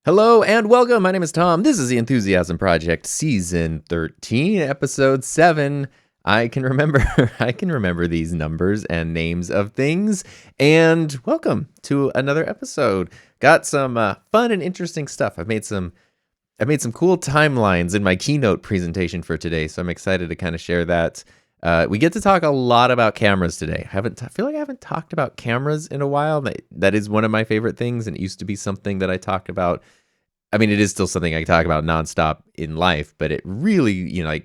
Hello and welcome. My name is Tom. This is the Enthusiasm Project, Season 13, Episode 7. I can remember these numbers and names of things. And welcome to another episode. Got some fun and interesting stuff. I've made some cool timelines in my keynote presentation for today, so I'm excited to kind of share that. We get to talk a lot about cameras today. I feel like I haven't talked about cameras in a while. That is one of my favorite things, and it used to be something that I talked about. I mean, it is still something I talk about nonstop in life, but it really, I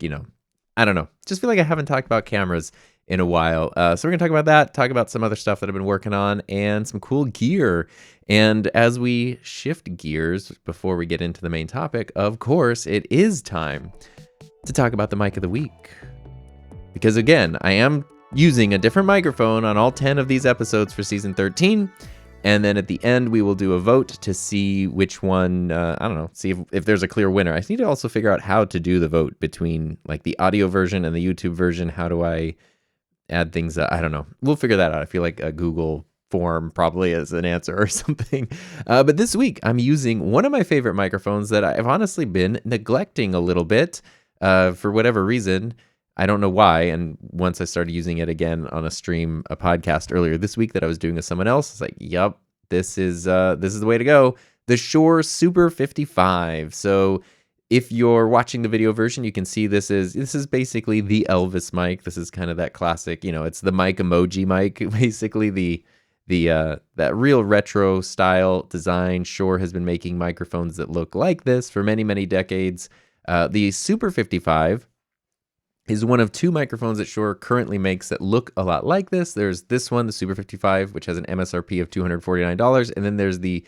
don't know. Just feel like I haven't talked about cameras in a while. So we're going to talk about that, talk about some other stuff that I've been working on, and some cool gear. And as we shift gears before we get into the main topic, of course, it is time to talk about the mic of the week. Because again, I am using a different microphone on all 10 of these episodes for Season 13. And then at the end, we will do a vote to see which one, see if there's a clear winner. I need to also figure out how to do the vote between like the audio version and the YouTube version. How do I add things? I don't know. We'll figure that out. I feel like a Google form probably is an answer or something. But this week, I'm using one of my favorite microphones that I've honestly been neglecting a little bit for whatever reason. I don't know why, and once I started using it again on a podcast earlier this week that I was doing with someone else, it's like, yep, this is the way to go. The Shure Super 55. So if you're watching the video version, you can see this is basically the Elvis mic. This is kind of that classic, it's the mic emoji mic, basically that real retro style design. Shure has been making microphones that look like this for many, many decades. The Super 55 is one of two microphones that Shure currently makes that look a lot like this. There's this one, the Super 55, which has an MSRP of $249, and then there's the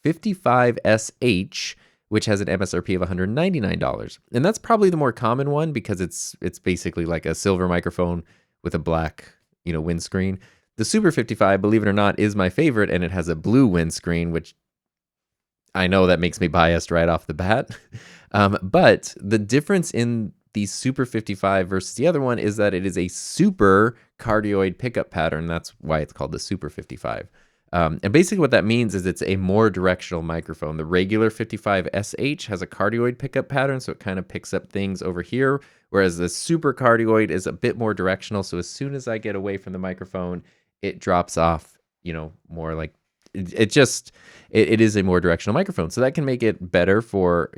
55SH, which has an MSRP of $199. And that's probably the more common one because it's basically like a silver microphone with a black, windscreen. The Super 55, believe it or not, is my favorite, and it has a blue windscreen, which I know that makes me biased right off the bat. But the difference in the Super 55 versus the other one is that it is a super cardioid pickup pattern. That's why it's called the Super 55. And basically what that means is it's a more directional microphone. The regular 55SH has a cardioid pickup pattern, so it kind of picks up things over here, whereas the super cardioid is a bit more directional. So as soon as I get away from the microphone, it drops off, more like it is a more directional microphone. So that can make it better for,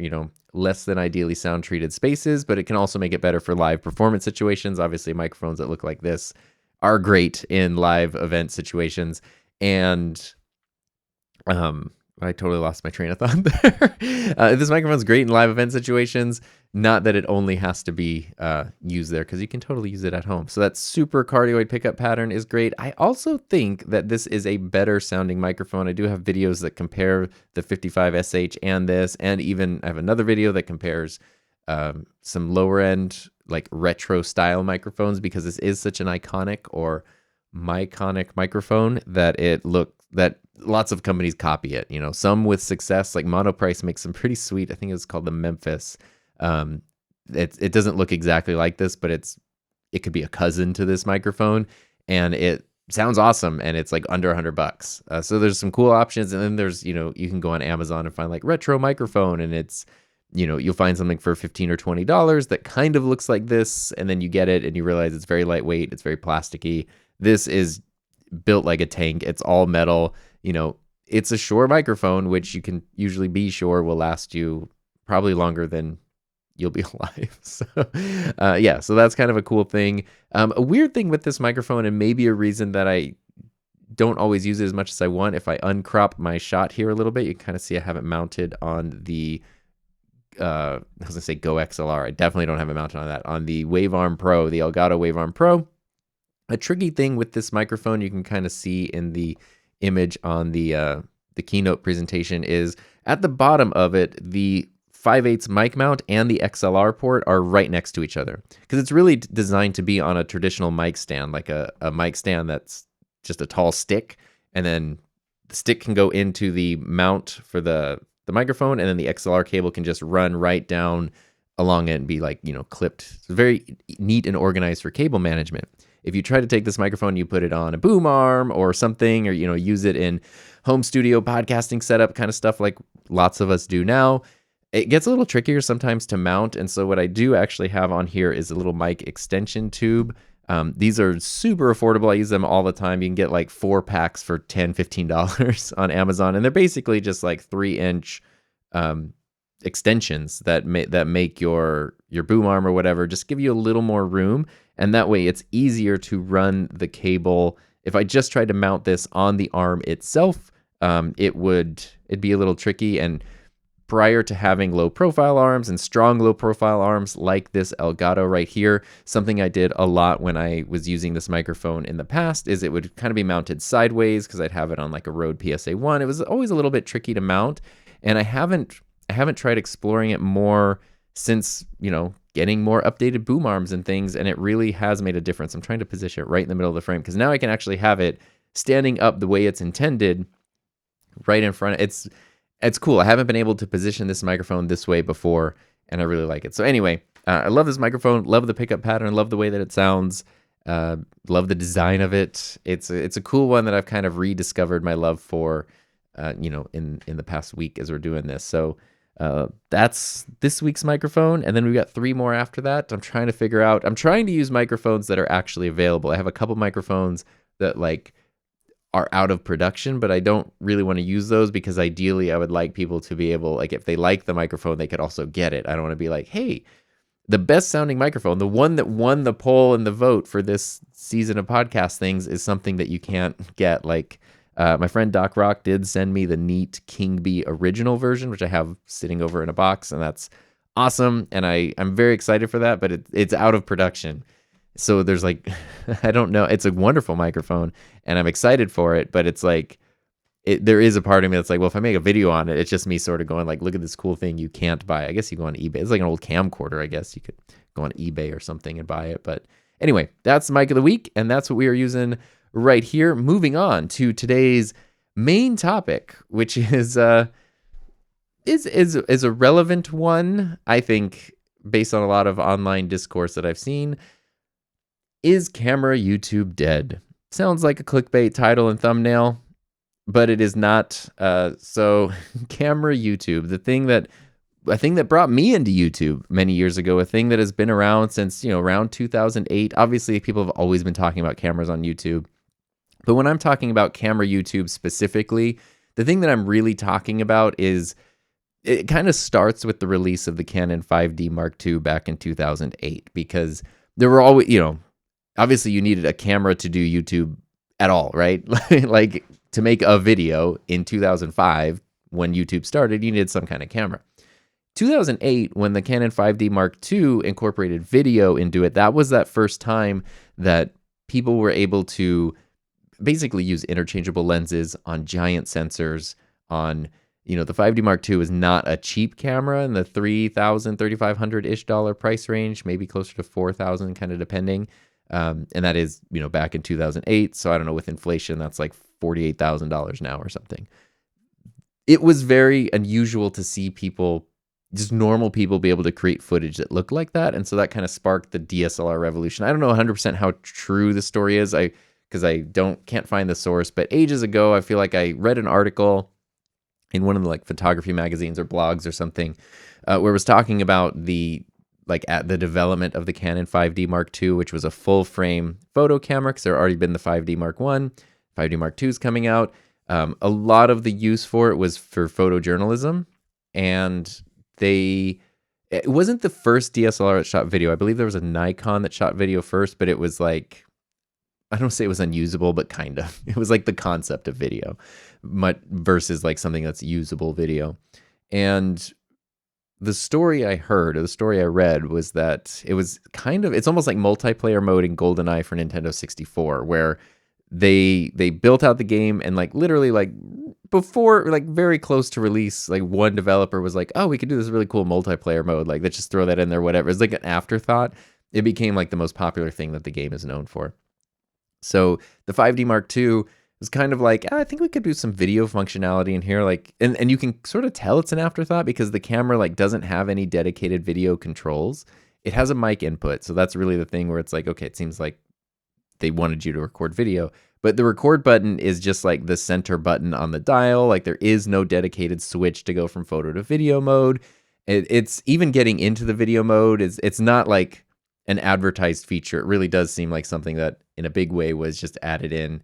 less than ideally sound treated spaces, but it can also make it better for live performance situations. Obviously, microphones that look like this are great in live event situations. And I totally lost my train of thought there. This microphone's great in live event situations. Not that it only has to be used there, because you can totally use it at home. So that super cardioid pickup pattern is great. I also think that this is a better sounding microphone. I do have videos that compare the 55SH and this, and even I have another video that compares some lower end, like retro style microphones, because this is such an iconic or myconic microphone that lots of companies copy it. Some with success, like Monoprice makes some pretty sweet. I think it's called the Memphis. It doesn't look exactly like this, but it could be a cousin to this microphone, and it sounds awesome, and it's like under $100. So there's some cool options, and then there's you can go on Amazon and find like retro microphone, and it's you'll find something for $15 or $20 that kind of looks like this, and then you get it and you realize it's very lightweight, it's very plasticky. This is built like a tank. It's all metal. It's a Shure microphone, which you can usually be sure will last you probably longer than you'll be alive. So that's kind of a cool thing. A weird thing with this microphone, and maybe a reason that I don't always use it as much as I want, if I uncrop my shot here a little bit, you can kind of see I have it mounted on the I was gonna say Go XLR. I definitely don't have it mounted on that. On the Wavearm Pro, the Elgato Wavearm Pro. A tricky thing with this microphone, you can kind of see in the image on the keynote presentation, is at the bottom of it, the 5/8 mic mount and the XLR port are right next to each other, because it's really designed to be on a traditional mic stand, like a mic stand that's just a tall stick, and then the stick can go into the mount for the microphone, and then the XLR cable can just run right down along it and be like, clipped. It's very neat and organized for cable management. If you try to take this microphone, you put it on a boom arm or something, or, use it in home studio podcasting setup kind of stuff like lots of us do now, it gets a little trickier sometimes to mount. And so what I do actually have on here is a little mic extension tube. These are super affordable. I use them all the time. You can get like 4 packs for $10, $15 on Amazon. And they're basically just like 3-inch extensions that make your boom arm or whatever, just give you a little more room. And that way it's easier to run the cable. If I just tried to mount this on the arm itself, it'd be a little tricky. And prior to having low profile arms and strong low profile arms like this Elgato right here, something I did a lot when I was using this microphone in the past is it would kind of be mounted sideways, because I'd have it on like a Rode PSA-1. It was always a little bit tricky to mount, and I haven't tried exploring it more since, getting more updated boom arms and things, and it really has made a difference. I'm trying to position it right in the middle of the frame, because now I can actually have it standing up the way it's intended right in front. It's cool. I haven't been able to position this microphone this way before, and I really like it. So anyway, I love this microphone, love the pickup pattern, love the way that it sounds, love the design of it. It's a cool one that I've kind of rediscovered my love for, in the past week as we're doing this. So that's this week's microphone, and then we've got 3 more after that. I'm trying to use microphones that are actually available. I have a couple microphones that are out of production, but I don't really want to use those, because ideally I would like people to be able, if they like the microphone, they could also get it. I don't want to be like, hey, the best sounding microphone, the one that won the poll and the vote for this season of podcast things, is something that you can't get. My friend Doc Rock did send me the neat King Bee original version, which I have sitting over in a box, and that's awesome. And I'm very excited for that, but it's out of production. So there's I don't know. It's a wonderful microphone, and I'm excited for it, but it's there is a part of me that's well, if I make a video on it, it's just me sort of going look at this cool thing you can't buy. I guess you go on eBay. It's like an old camcorder. I guess you could go on eBay or something and buy it. But anyway, that's mic of the week, and that's what we are using right here. Moving on to today's main topic, which is a relevant one, I think, based on a lot of online discourse that I've seen. Is camera YouTube dead? Sounds like a clickbait title and thumbnail, but it is not. So camera YouTube, the thing that brought me into YouTube many years ago, a thing that has been around since, around 2008. Obviously, people have always been talking about cameras on YouTube. But when I'm talking about camera YouTube specifically, the thing that I'm really talking about is it kind of starts with the release of the Canon 5D Mark II back in 2008, because there were always, obviously you needed a camera to do YouTube at all, right? To make a video in 2005, when YouTube started, you needed some kind of camera. 2008, when the Canon 5D Mark II incorporated video into it, that was that first time that people were able to basically use interchangeable lenses on giant sensors on, the 5D Mark II is not a cheap camera in the $3,000, $3,500-ish price range, maybe closer to $4,000, kind of depending. And that is, back in 2008. So I don't know, with inflation, that's like $48,000 now or something. It was very unusual to see people, just normal people, be able to create footage that looked like that. And so that kind of sparked the DSLR revolution. I don't know 100% how true the story is, because I can't find the source, but ages ago, I feel like I read an article in one of the photography magazines or blogs or something, where it was talking about at the development of the Canon 5D Mark II, which was a full frame photo camera, because there had already been the 5D Mark I, 5D Mark II is coming out. A lot of the use for it was for photojournalism, and it wasn't the first DSLR that shot video. I believe there was a Nikon that shot video first, but it was I don't say it was unusable, but kind of. It was the concept of video, versus something that's usable video. And the story I heard, or the story I read, was that it was it's almost like multiplayer mode in GoldenEye for Nintendo 64, where they built out the game and literally before, like very close to release, like one developer was like, oh, we could do this really cool multiplayer mode. Like, let's just throw that in there, whatever. It's like an afterthought. It became like the most popular thing that the game is known for. So the 5D Mark II was kind of like, I think we could do some video functionality in here. Like, and you can sort of tell it's an afterthought because the camera like doesn't have any dedicated video controls. It has a mic input. So that's really the thing where it's like, okay, it seems like they wanted you to record video. But the record button is just like the center button on the dial. Like there is no dedicated switch to go from photo to video mode. It's even getting into the video mode. It's not like an advertised feature. It really does seem like something that in a big way was just added in,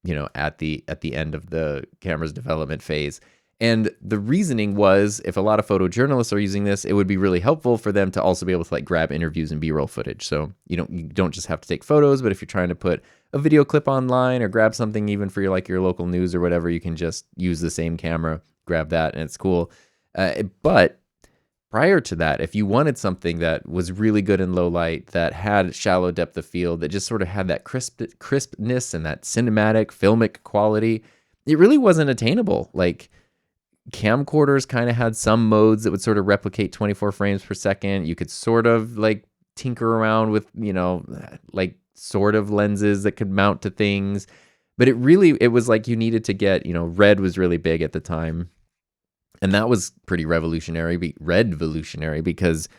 you know, at the end of the camera's development phase. And the reasoning was, if a lot of photojournalists are using this, it would be really helpful for them to also be able to like grab interviews and B-roll footage. So you don't just have to take photos, but if you're trying to put a video clip online or grab something even for your local news or whatever, you can just use the same camera, grab that, and it's cool. But prior to that, if you wanted something that was really good in low light, that had shallow depth of field, that just sort of had that crispness and that cinematic, filmic quality, it really wasn't attainable. Like, camcorders kind of had some modes that would sort of replicate 24 frames per second. You could sort of like tinker around with, you know, like sort of lenses that could mount to things. But it was like you needed to get, you know, red was really big at the time. And that was pretty revolutionary because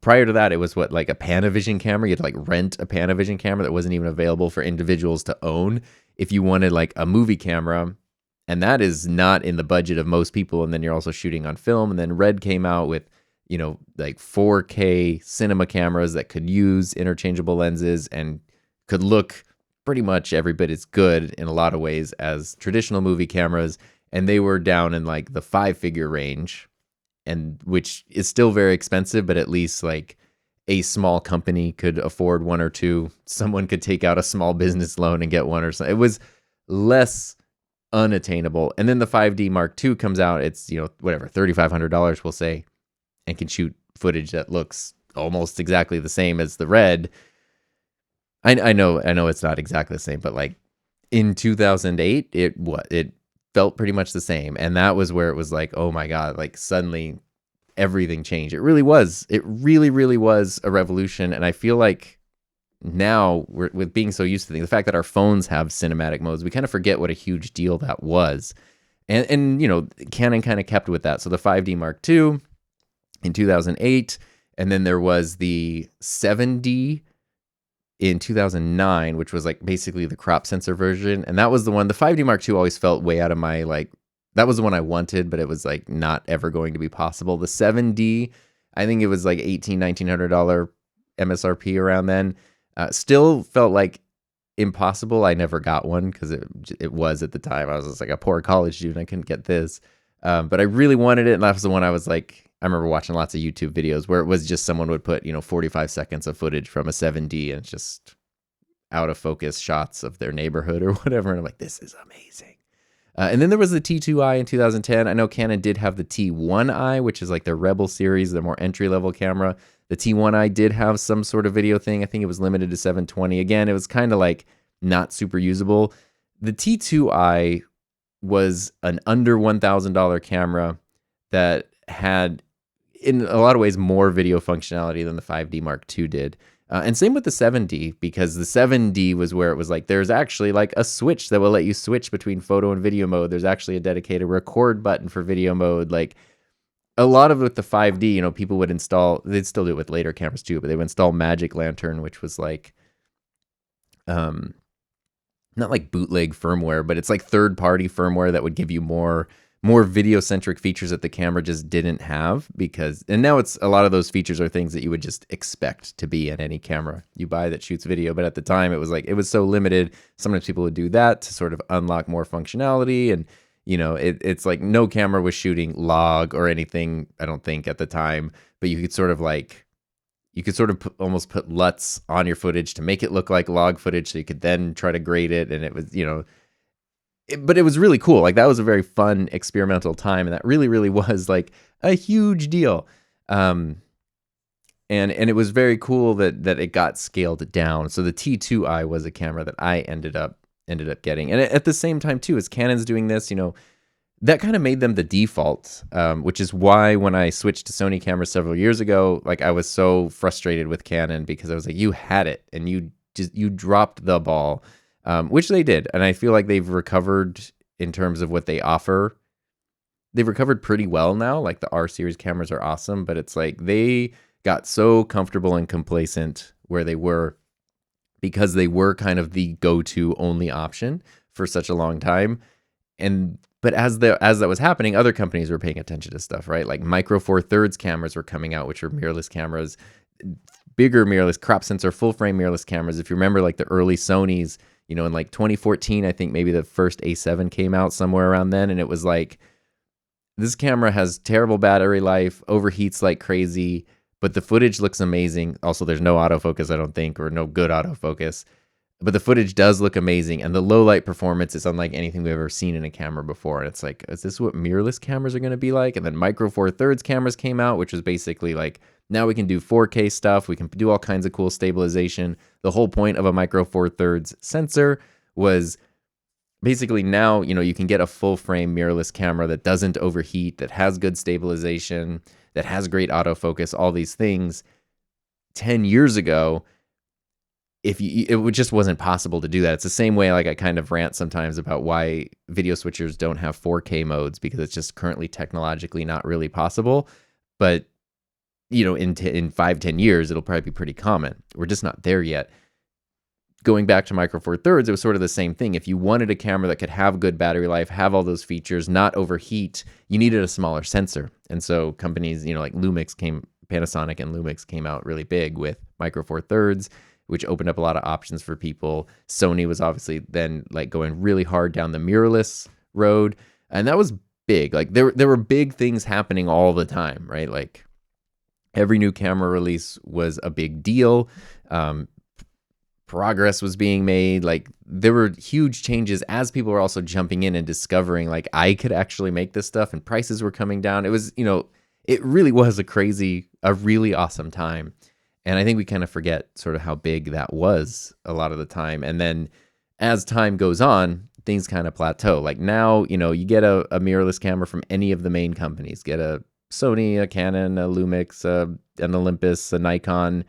prior to that, it was like a Panavision camera. You had to like rent a Panavision camera that wasn't even available for individuals to own if you wanted like a movie camera. And that is not in the budget of most people. And then you're also shooting on film. And then Red came out with, you know, like 4K cinema cameras that could use interchangeable lenses and could look pretty much every bit as good in a lot of ways as traditional movie cameras. And they were down in like the 5-figure range, and which is still very expensive, but at least like a small company could afford one or two. Someone could take out a small business loan and get one or something. It was less unattainable. And then the 5D Mark II comes out. It's, you know, whatever, $3,500 we'll say, and can shoot footage that looks almost exactly the same as the Red. I know it's not exactly the same, but like in 2008, it felt pretty much the same. And that was where it was like, oh my God, like suddenly everything changed. It really was. It really, really was a revolution. And I feel like now with being so used to things, the fact that our phones have cinematic modes, we kind of forget what a huge deal that was. And you know, Canon kind of kept with that. So the 5D Mark II in 2008, and then there was the 7D in 2009, which was like basically the crop sensor version. And that was the one. The 5D Mark II always felt way out of my, like, that was the one I wanted, but it was like not ever going to be possible. The 7D, I think it was like $1,900 MSRP around then. Still felt like impossible. I never got one because it was at the time. I was just like a poor college student. I couldn't get this. But I really wanted it. And that was the one I was like, I remember watching lots of YouTube videos where it was just someone would put, you know, 45 seconds of footage from a 7D and it's just out of focus shots of their neighborhood or whatever. And I'm like, this is amazing. And then there was the T2i in 2010. I know Canon did have the T1i, which is like their Rebel series, the more entry-level camera. The T1i did have some sort of video thing. I think it was limited to 720. Again, it was kind of like not super usable. The T2i was an under $1,000 camera that had, in a lot of ways, more video functionality than the 5D Mark II did. And same with the 7D, because the 7D was where it was like, there's actually like a switch that will let you switch between photo and video mode. There's actually a dedicated record button for video mode. Like a lot of it with the 5D, you know, people would install, they'd still do it with later cameras too, but they would install Magic Lantern, which was like, not like bootleg firmware, but it's like third-party firmware that would give you more video-centric features that the camera just didn't have, because, and now it's, a lot of those features are things that you would just expect to be in any camera you buy that shoots video, but at the time it was like, it was so limited. Sometimes people would do that to sort of unlock more functionality, and you know, it's like no camera was shooting log or anything, I don't think, at the time, but you could sort of like, almost put LUTs on your footage to make it look like log footage, so you could then try to grade it, and it was, you know, but it was really cool. Like that was a very fun experimental time, and that really, really was like a huge deal. And it was very cool that it got scaled down. So the T2i was a camera that I ended up ended up getting. And at the same time too, as Canon's doing this, that kind of made them the default, which is why when I switched to Sony cameras several years ago, like I was so frustrated with Canon because I was like, you had it and you dropped the ball, which they did. And I feel like they've recovered in terms of what they offer. They've recovered pretty well now. Like the R series cameras are awesome, but it's like they got so comfortable and complacent where they were because they were kind of the go-to only option for such a long time. But as that was happening, other companies were paying attention to stuff, right? Like Micro Four Thirds cameras were coming out, which are mirrorless cameras, bigger mirrorless, crop sensor, full frame mirrorless cameras. If you remember, like the early Sonys, in like 2014, I think maybe the first A7 came out somewhere around then, and it was like, this camera has terrible battery life, overheats like crazy, but the footage looks amazing. Also, there's no autofocus, I don't think, or no good autofocus. But the footage does look amazing, and the low light performance is unlike anything we've ever seen in a camera before. And it's like, is this what mirrorless cameras are going to be like? And then Micro Four Thirds cameras came out, which was basically like, now we can do 4K stuff. We can do all kinds of cool stabilization. The whole point of a Micro Four Thirds sensor was basically now, you can get a full frame mirrorless camera that doesn't overheat, that has good stabilization, that has great autofocus, all these things. 10 years ago, it just wasn't possible to do that. It's the same way like I kind of rant sometimes about why video switchers don't have 4K modes, because it's just currently technologically not really possible. But in 5-10 years, it'll probably be pretty common. We're just not there yet. Going back to Micro Four Thirds, it was sort of the same thing. If you wanted a camera that could have good battery life, have all those features, not overheat, you needed a smaller sensor. And so companies, like Panasonic and Lumix came out really big with Micro Four Thirds, which opened up a lot of options for people. Sony was obviously then like going really hard down the mirrorless road, and that was big. Like there were big things happening all the time, right? Like every new camera release was a big deal. Progress was being made. Like there were huge changes as people were also jumping in and discovering like I could actually make this stuff, and prices were coming down. It was, it really was a really awesome time. And I think we kind of forget sort of how big that was a lot of the time. And then as time goes on, things kind of plateau. Like now, you get a mirrorless camera from any of the main companies. Get a Sony, a Canon, a Lumix, an Olympus, a Nikon.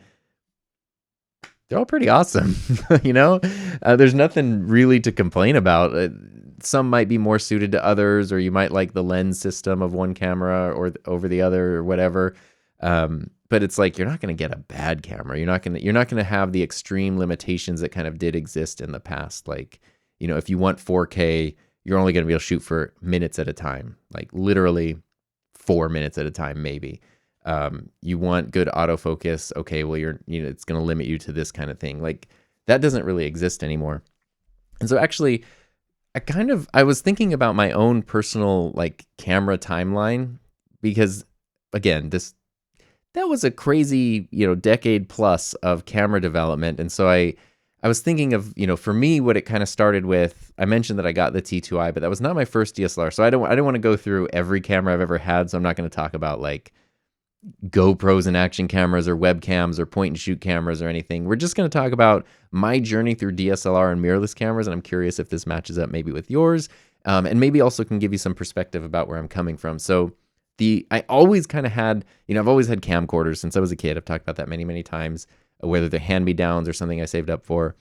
They're all pretty awesome, There's nothing really to complain about. Some might be more suited to others, or you might like the lens system of one camera or over the other or whatever. But it's like you're not going to get a bad camera. You're not going to have the extreme limitations that kind of did exist in the past. Like, if you want 4K, you're only going to be able to shoot for minutes at a time, like literally 4 minutes at a time, maybe. You want good autofocus. Okay, well, it's going to limit you to this kind of thing. Like that doesn't really exist anymore. And so actually, I was thinking about my own personal like camera timeline, because again, that was a crazy, decade plus of camera development. And so I was thinking of, for me, what it kind of started with, I mentioned that I got the T2i, but that was not my first DSLR. So I don't want to go through every camera I've ever had. So I'm not going to talk about like GoPros and action cameras or webcams or point and shoot cameras or anything. We're just going to talk about my journey through DSLR and mirrorless cameras. And I'm curious if this matches up maybe with yours, and maybe also can give you some perspective about where I'm coming from. So I always kind of had, I've always had camcorders since I was a kid. I've talked about that many, many times, whether they're hand-me-downs or something I saved up for.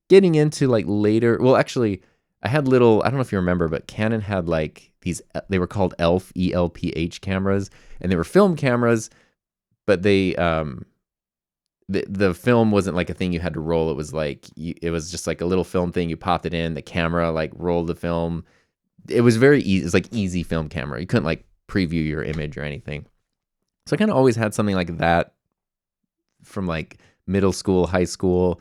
Getting into like later, well, actually, I had I don't know if you remember, but Canon had like these, they were called ELPH, ELPH cameras, and they were film cameras, but they, the film wasn't like a thing you had to roll. It was like, it was just like a little film thing. You popped it in, the camera like rolled the film. It was very easy. It's like easy film camera. You couldn't like preview your image or anything. So I kind of always had something like that from like middle school, high school.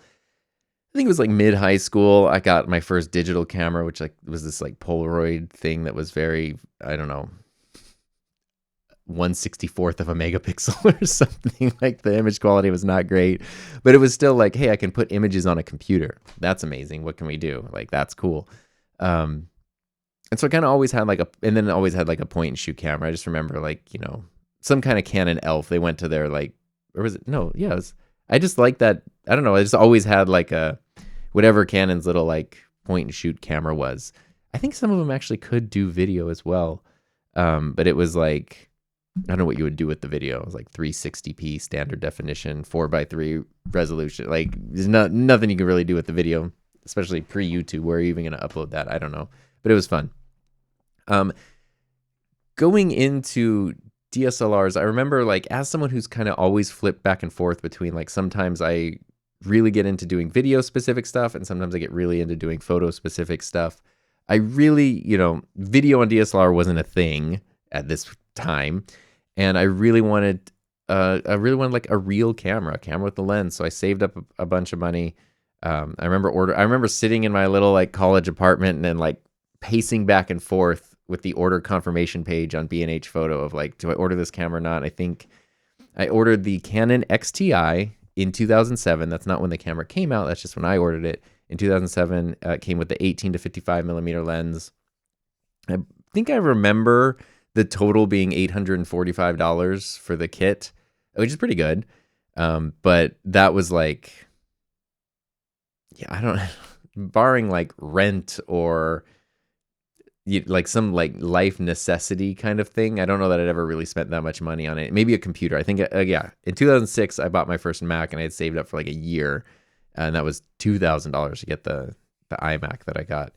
I think it was like mid high school. I got my first digital camera, which like was this like Polaroid thing that was very, I don't know, 1/64th of a megapixel or something. Like the image quality was not great, but it was still like, hey, I can put images on a computer. That's amazing. What can we do? Like, that's cool. And so I kind of always had like and then always had like a point and shoot camera. I just remember like, some kind of Canon ELPH. They went to their like, or was it? No, yeah, I just like that. I don't know. I just always had like whatever Canon's little like point and shoot camera was. I think some of them actually could do video as well. But it was like, I don't know what you would do with the video. It was like 360p standard definition, 4:3 resolution. Like there's nothing you can really do with the video, especially pre-YouTube. Where are you even going to upload that? I don't know. But it was fun. Going into DSLRs, I remember like as someone who's kind of always flipped back and forth between like sometimes I really get into doing video specific stuff and sometimes I get really into doing photo specific stuff. I really, video on DSLR wasn't a thing at this time, and I really wanted like a real camera, a camera with the lens. So I saved up a bunch of money. I remember sitting in my little like college apartment and then like pacing back and forth with the order confirmation page on B&H Photo of like, do I order this camera or not? I think I ordered the Canon XTI in 2007. That's not when the camera came out. That's just when I ordered it. In 2007, it came with the 18 to 55 millimeter lens. I think I remember the total being $845 for the kit, which is pretty good. But that was like, I don't barring like rent or like some like life necessity kind of thing. I don't know that I'd ever really spent that much money on it. Maybe a computer. I think, in 2006, I bought my first Mac and I had saved up for like a year. And that was $2,000 to get the iMac that I got.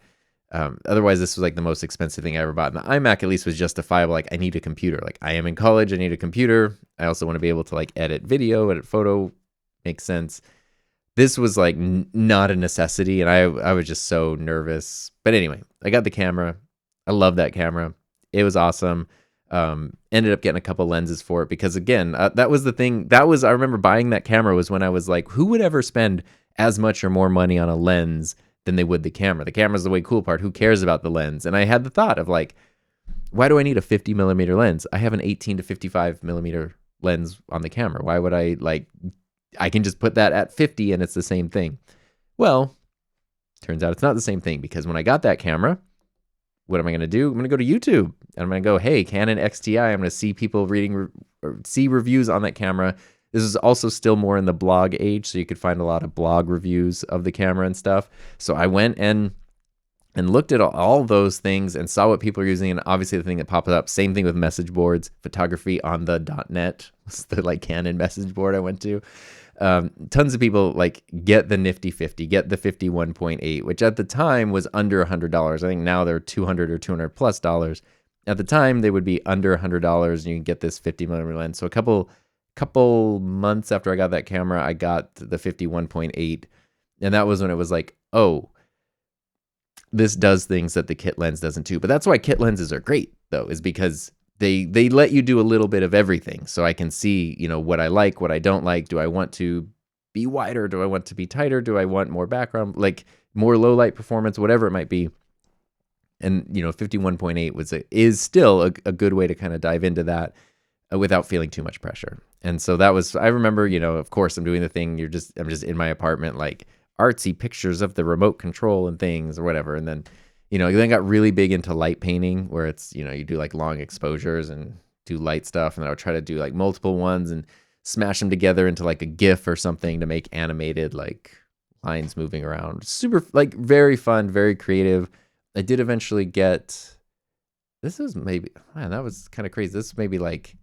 Otherwise, this was like the most expensive thing I ever bought. And the iMac at least was justifiable. Like I need a computer. Like I am in college. I need a computer. I also want to be able to like edit video, edit photo. Makes sense. This was like not a necessity. And I was just so nervous. But anyway, I got the camera. I love that camera. It was awesome. Ended up getting a couple lenses for it because again, that was the thing. I remember buying that camera was when I was like, who would ever spend as much or more money on a lens than they would the camera? The camera's the way cool part. Who cares about the lens? And I had the thought of like, why do I need a 50 millimeter lens? I have an 18 to 55 millimeter lens on the camera. Why would I I can just put that at 50 and it's the same thing. Well, turns out it's not the same thing because when I got that camera, what am I going to do? I'm going to go to YouTube and I'm going to go, hey, Canon XTI. I'm going to see people see reviews on that camera. This is also still more in the blog age, so you could find a lot of blog reviews of the camera and stuff. So I went and looked at all those things and saw what people are using. And obviously the thing that popped up, same thing with message boards, photography on the .net. It's the like Canon message board I went to. Tons of people like get the nifty 50, get the 51.8, which at the time was under $100. I think now they're $200 or $200 plus dollars. At the time they would be under $100 and you can get this 50 millimeter lens. So a couple months after I got that camera, I got the 51.8, and that was when it was like, oh, this does things that the kit lens doesn't do. But that's why kit lenses are great though, is because they let you do a little bit of everything. So I can see, what I like, what I don't like. Do I want to be wider? Do I want to be tighter? Do I want more background, like more low light performance, whatever it might be. And 51.8 is still a good way to kind of dive into that without feeling too much pressure. And so that was, I remember, of course I'm doing the thing. I'm just in my apartment, like artsy pictures of the remote control and things or whatever. And then, then got really big into light painting where it's, you do like long exposures and do light stuff. And I would try to do like multiple ones and smash them together into like a GIF or something to make animated like lines moving around. Super, like very fun, very creative. I did eventually get, that was kind of crazy. This was maybe like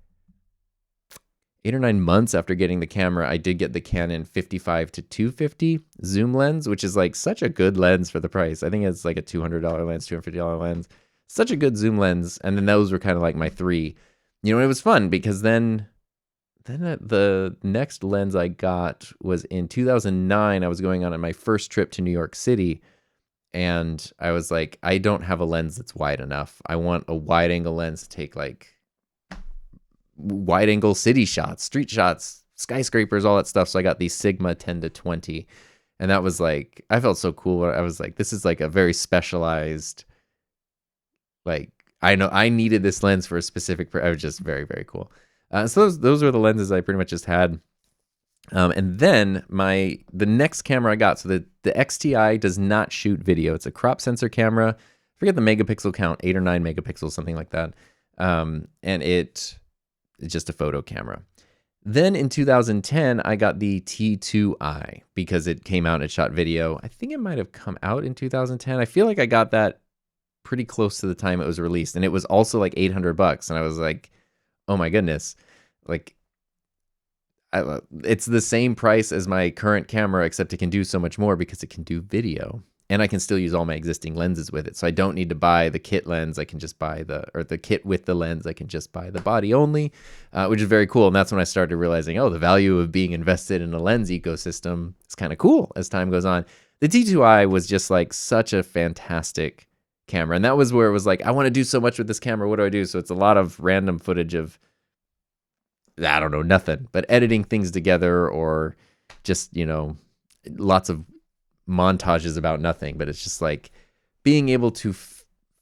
8 or 9 months after getting the camera, I did get the Canon 55 to 250 zoom lens, which is like such a good lens for the price. I think it's like a $200 lens, $250 lens. Such a good zoom lens. And then those were kind of like my three. It was fun because then the next lens I got was in 2009. I was going on my first trip to New York City. And I was like, I don't have a lens that's wide enough. I want a wide angle lens to take like wide angle city shots, street shots, skyscrapers, all that stuff. So I got the Sigma 10 to 20. And that was like, I felt so cool. I was like, this is like a very specialized, like, I know I needed this lens for a specific, I was just very, very cool. So those were the lenses I pretty much just had. And then the next camera I got, so the XTI does not shoot video. It's a crop sensor camera. I forget the megapixel count, 8 or 9 megapixels, something like that. And it's just a photo camera. Then in 2010, I got the T2i because it came out and it shot video. I think it might have come out in 2010. I feel like I got that pretty close to the time it was released, and it was also like $800, and I was like, oh my goodness, like it's the same price as my current camera, except it can do so much more because it can do video. And I can still use all my existing lenses with it. So I don't need to buy the kit lens. I can just buy the kit with the lens. I can just buy the body only, which is very cool. And that's when I started realizing, oh, the value of being invested in a lens ecosystem is kind of cool as time goes on. The T2i was just like such a fantastic camera. And that was where it was like, I want to do so much with this camera. What do I do? So it's a lot of random footage of, I don't know, nothing, but editing things together, or just, lots of montages about nothing. But it's just like being able to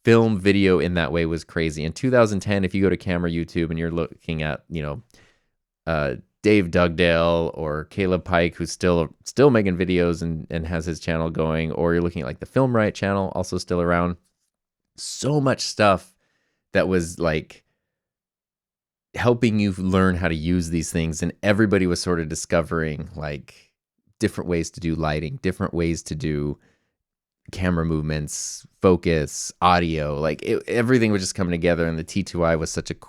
film video in that way was crazy. In 2010, if you go to camera YouTube and you're looking at, Dave Dugdale or Caleb Pike, who's still making videos and has his channel going, or you're looking at like the Film Riot channel, also still around, so much stuff that was like helping you learn how to use these things. And everybody was sort of discovering like different ways to do lighting, different ways to do camera movements, focus, audio, like everything was just coming together. And the T2i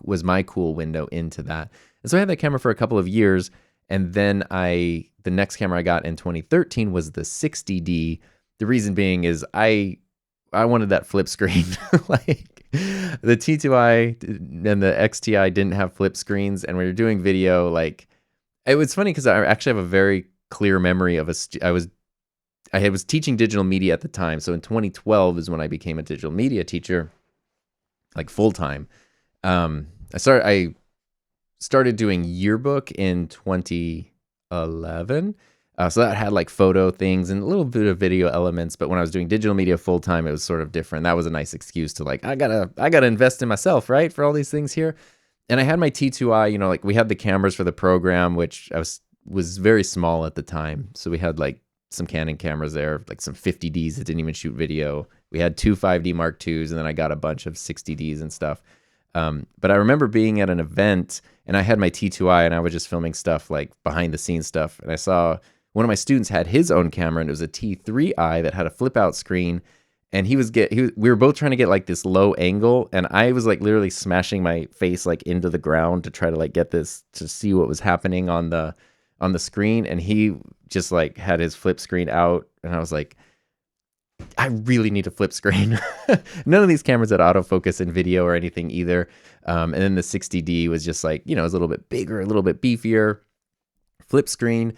was my cool window into that. And so I had that camera for a couple of years. And then the next camera I got in 2013 was the 60D. The reason being is I wanted that flip screen. Like the T2i and the XTI didn't have flip screens, and when you're doing video, like it was funny because I actually have a very clear memory of I was teaching digital media at the time. So in 2012 is when I became a digital media teacher, like full time. I started doing yearbook in 2011. So that had like photo things and a little bit of video elements. But when I was doing digital media full time, it was sort of different. That was a nice excuse to like, I gotta invest in myself, right? For all these things here. And I had my T2i, like we had the cameras for the program, which I was very small at the time. So we had like some Canon cameras there, like some 50Ds that didn't even shoot video. We had two 5D Mark IIs, and then I got a bunch of 60Ds and stuff. But I remember being at an event, and I had my T2i, and I was just filming stuff like behind the scenes stuff. And I saw one of my students had his own camera, and it was a T3i that had a flip out screen. And we were both trying to get like this low angle, and I was like literally smashing my face like into the ground to try to like get this to see what was happening on the screen. And he just like had his flip screen out, and I was like, I really need a flip screen. None of these cameras had autofocus in video or anything either. And then the 60D was just like, it was a little bit bigger, a little bit beefier. Flip screen,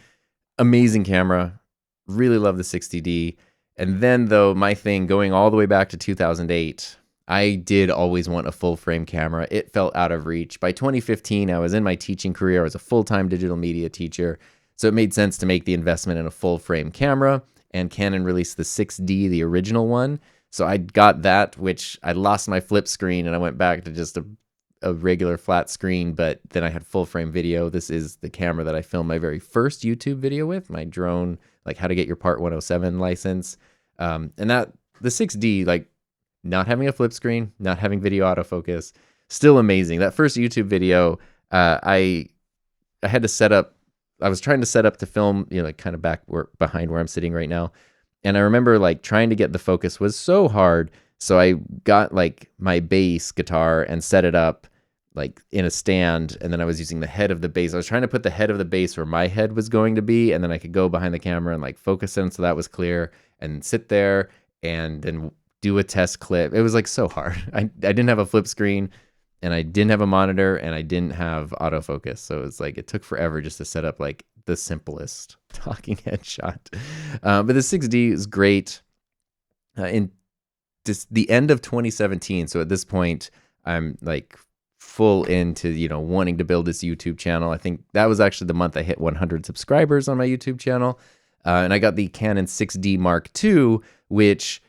amazing camera. Really love the 60D. And then though, my thing going all the way back to 2008, I did always want a full frame camera. It felt out of reach. By 2015, I was in my teaching career. I was a full-time digital media teacher. So it made sense to make the investment in a full frame camera. And Canon released the 6D, the original one. So I got that, which I lost my flip screen and I went back to just a regular flat screen, but then I had full frame video. This is the camera that I filmed my very first YouTube video with, my drone, like how to get your Part 107 license. And that the 6D, like not having a flip screen, not having video autofocus, still amazing. That first YouTube video, I had to set up, I was trying to set up to film, like kind of behind where I'm sitting right now. And I remember like trying to get the focus was so hard. So I got like my bass guitar and set it up like in a stand. And then I was using the head of the bass. I was trying to put the head of the bass where my head was going to be. And then I could go behind the camera and like focus in so that was clear and sit there and then do a test clip. It was like so hard. I didn't have a flip screen, and I didn't have a monitor, and I didn't have autofocus. So it's like it took forever just to set up like the simplest talking head shot. But the 6D is great. In the end of 2017, so at this point, I'm like full into, wanting to build this YouTube channel. I think that was actually the month I hit 100 subscribers on my YouTube channel. And I got the Canon 6D Mark II, which,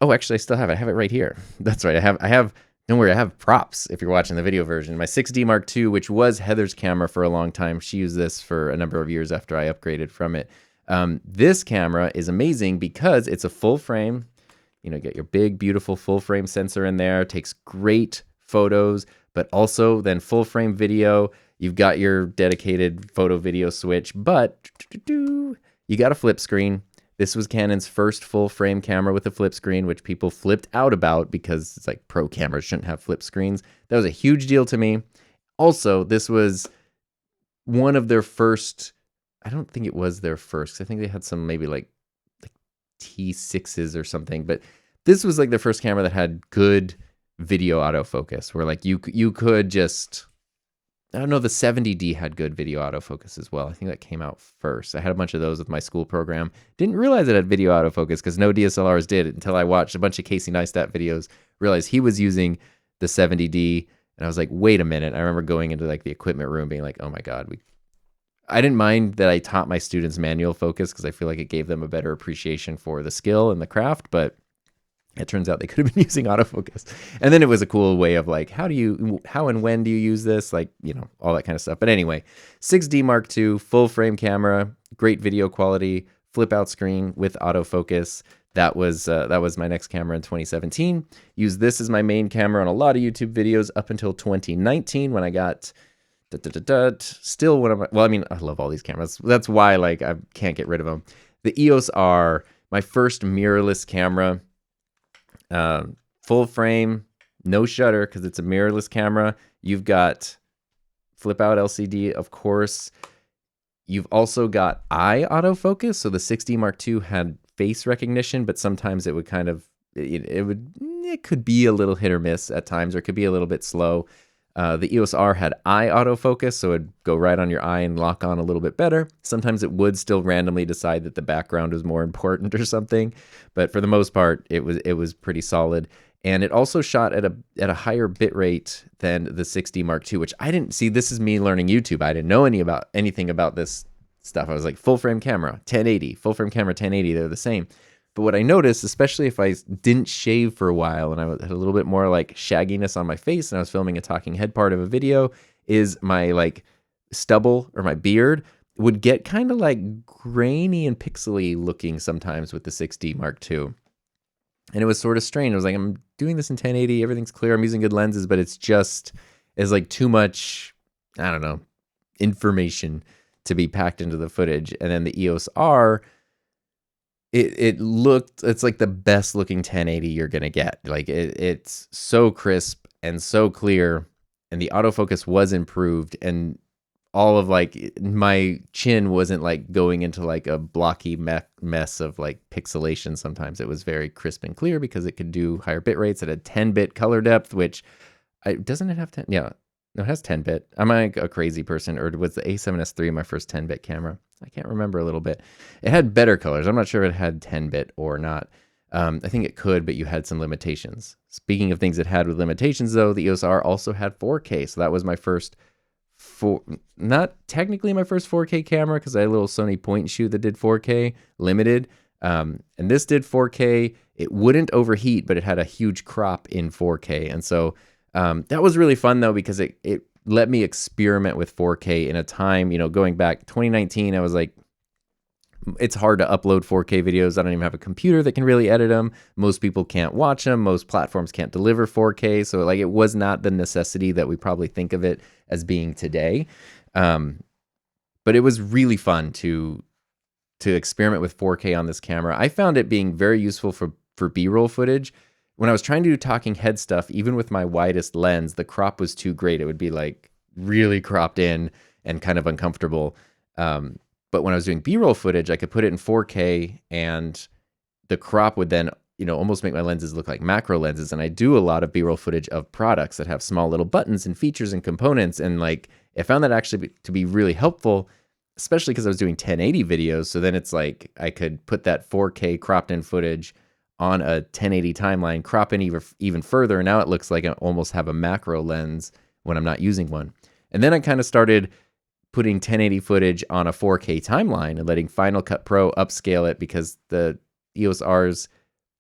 actually I still have it. I have it right here. That's right. I have don't worry, I have props if you're watching the video version. My 6D Mark II, which was Heather's camera for a long time. She used this for a number of years after I upgraded from it. This camera is amazing because it's a full frame. Get your big, beautiful full frame sensor in there. Takes great photos, but also then full frame video. You've got your dedicated photo video switch, but you got a flip screen. This was Canon's first full frame camera with a flip screen, which people flipped out about because it's like pro cameras shouldn't have flip screens. That was a huge deal to me. Also, this was one of their first, I don't think it was their first, 'cause I think they had some maybe like T6s or something, but this was like the first camera that had good video autofocus, where like you could just, I don't know, the 70D had good video autofocus as well. I think that came out first. I had a bunch of those with my school program. Didn't realize it had video autofocus because no DSLRs did until I watched a bunch of Casey Neistat videos, realized he was using the 70D, and I was like, wait a minute. I remember going into like the equipment room being like, oh my God, I didn't mind that I taught my students manual focus because I feel like it gave them a better appreciation for the skill and the craft, but it turns out they could have been using autofocus. And then it was a cool way of like, how and when do you use this? Like, you know, all that kind of stuff. But anyway, 6D Mark II, full frame camera, great video quality, flip out screen with autofocus. That was my next camera in 2017. Used this as my main camera on a lot of YouTube videos up until 2019 when I got still one of my, well, I mean, I love all these cameras. That's why like I can't get rid of them. The EOS R, my first mirrorless camera. Full frame, no shutter because it's a mirrorless camera. You've got flip out LCD, of course. You've also got eye autofocus. So the 6D Mark II had face recognition, but sometimes it would kind of, it could be a little hit or miss at times, or it could be a little bit slow. The EOS R had eye autofocus, so it'd go right on your eye and lock on a little bit better. Sometimes it would still randomly decide that the background was more important or something, but for the most part, it was pretty solid. And it also shot at a higher bit rate than the 6D Mark II, which I didn't see. This is me learning YouTube. I didn't know anything about this stuff. I was like, full frame camera, 1080, full frame camera, 1080. They're the same. But what I noticed, especially if I didn't shave for a while and I had a little bit more like shagginess on my face and I was filming a talking head part of a video, is my like stubble or my beard would get kind of like grainy and pixely looking sometimes with the 6D Mark II. And it was sort of strange. I was like, I'm doing this in 1080, everything's clear, I'm using good lenses, but it's like too much, I don't know, information to be packed into the footage. And then the EOS R, it's like the best looking 1080 you're gonna get. Like it's so crisp and so clear, and the autofocus was improved, and all of like my chin wasn't like going into like a blocky mess of like pixelation. Sometimes it was very crisp and clear because it could do higher bit rates. It had 10-bit color depth, which doesn't it have 10? Yeah, no, it has 10-bit. Am I a crazy person, or was the A7S III my first 10-bit camera? I can't remember a little bit. It had better colors. I'm not sure if it had 10-bit or not. I think it could, but you had some limitations. Speaking of things it had with limitations, though, the EOS R also had 4K. So that was my first, not technically my first 4K camera, because I had a little Sony point and shoot that did 4K limited. And this did 4K. It wouldn't overheat, but it had a huge crop in 4K. And so that was really fun, though, because it let me experiment with 4K in a time, going back 2019, I was like, it's hard to upload 4K videos. I don't even have a computer that can really edit them. Most people can't watch them. Most platforms can't deliver 4K. So like, it was not the necessity that we probably think of it as being today. But it was really fun to experiment with 4K on this camera. I found it being very useful for B-roll footage. When I was trying to do talking head stuff, even with my widest lens, the crop was too great. It would be like really cropped in and kind of uncomfortable. But when I was doing B-roll footage, I could put it in 4K and the crop would then, almost make my lenses look like macro lenses. And I do a lot of B-roll footage of products that have small little buttons and features and components. And like, I found that actually to be really helpful, especially because I was doing 1080 videos. So then it's like, I could put that 4K cropped in footage on a 1080 timeline, crop in even further, and now it looks like I almost have a macro lens when I'm not using one. And then I kind of started putting 1080 footage on a 4K timeline and letting Final Cut Pro upscale it, because the EOS R's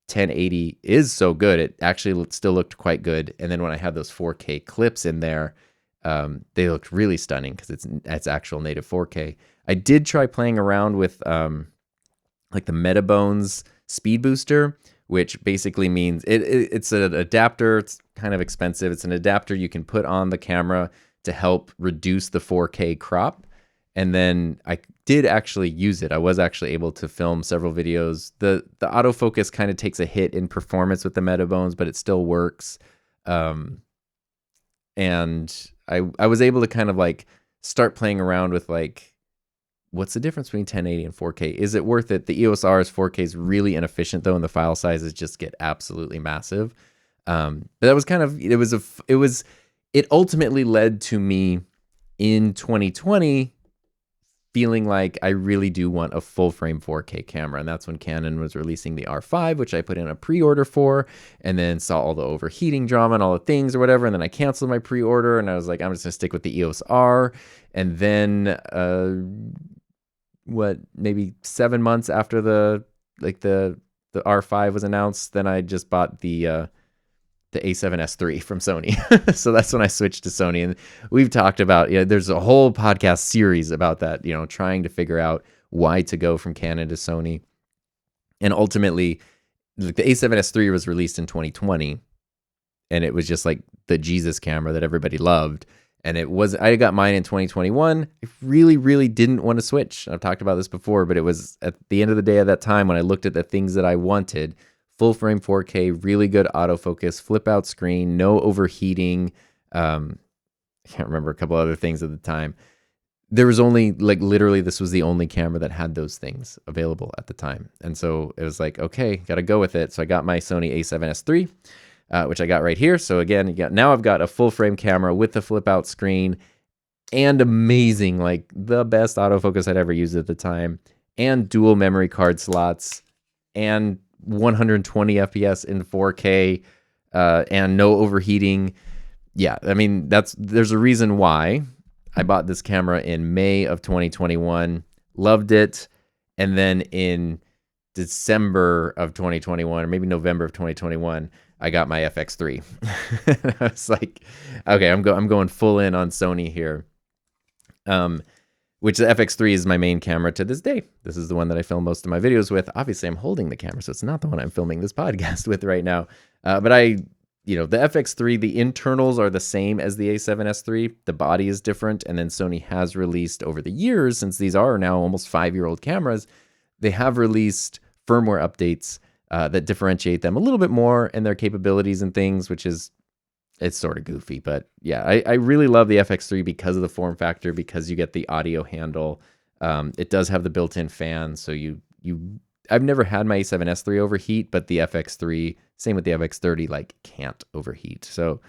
1080 is so good. It actually still looked quite good. And then when I had those 4K clips in there, they looked really stunning because it's actual native 4K. I did try playing around with like the Metabones speed booster, which basically means it's an adapter. It's kind of expensive. It's an adapter you can put on the camera to help reduce the 4K crop. And then I did actually use it. I was actually able to film several videos. The autofocus kind of takes a hit in performance with the Metabones, but it still works. And I was able to kind of like start playing around with like, what's the difference between 1080 and 4K? Is it worth it? The EOS R's 4K is really inefficient though, and the file sizes just get absolutely massive. But that was kind of, it ultimately led to me in 2020 feeling like I really do want a full frame 4K camera. And that's when Canon was releasing the R5, which I put in a pre-order for, and then saw all the overheating drama and all the things or whatever. And then I canceled my pre-order and I was like, I'm just gonna stick with the EOS R. And then maybe 7 months after the R5 was announced, then I just bought the A7S III from Sony. So that's when I switched to Sony. And we've talked about, there's a whole podcast series about that, trying to figure out why to go from Canon to Sony. And ultimately, the A7S III was released in 2020, and it was just like the Jesus camera that everybody loved. And I got mine in 2021. I really, really didn't want to switch. I've talked about this before, but it was at the end of the day at that time when I looked at the things that I wanted: full frame 4K, really good autofocus, flip out screen, no overheating. I can't remember a couple other things at the time. There was only literally, this was the only camera that had those things available at the time. And so it was like, okay, got to go with it. So I got my Sony A7S III, which I got right here. So again, now I've got a full frame camera with the flip out screen and amazing, the best autofocus I'd ever used at the time, and dual memory card slots, and 120 FPS in 4K, and no overheating. Yeah, I mean, there's a reason why I bought this camera in May of 2021, loved it, and then in December of 2021, or maybe November of 2021, I got my FX3. I was like, okay, I'm going full in on Sony here. Which the FX3 is my main camera to this day. This is the one that I film most of my videos with. Obviously, I'm holding the camera, so it's not the one I'm filming this podcast with right now. But the FX3, the internals are the same as the A7S III. The body is different, and then Sony has released over the years, since these are now almost 5-year-old cameras, they have released firmware updates that differentiate them a little bit more in their capabilities and things, which is, it's sort of goofy, but yeah, I really love the FX3 because of the form factor, because you get the audio handle. It does have the built-in fan, so I've never had my A7S III overheat, but the FX3, same with the FX30, can't overheat. So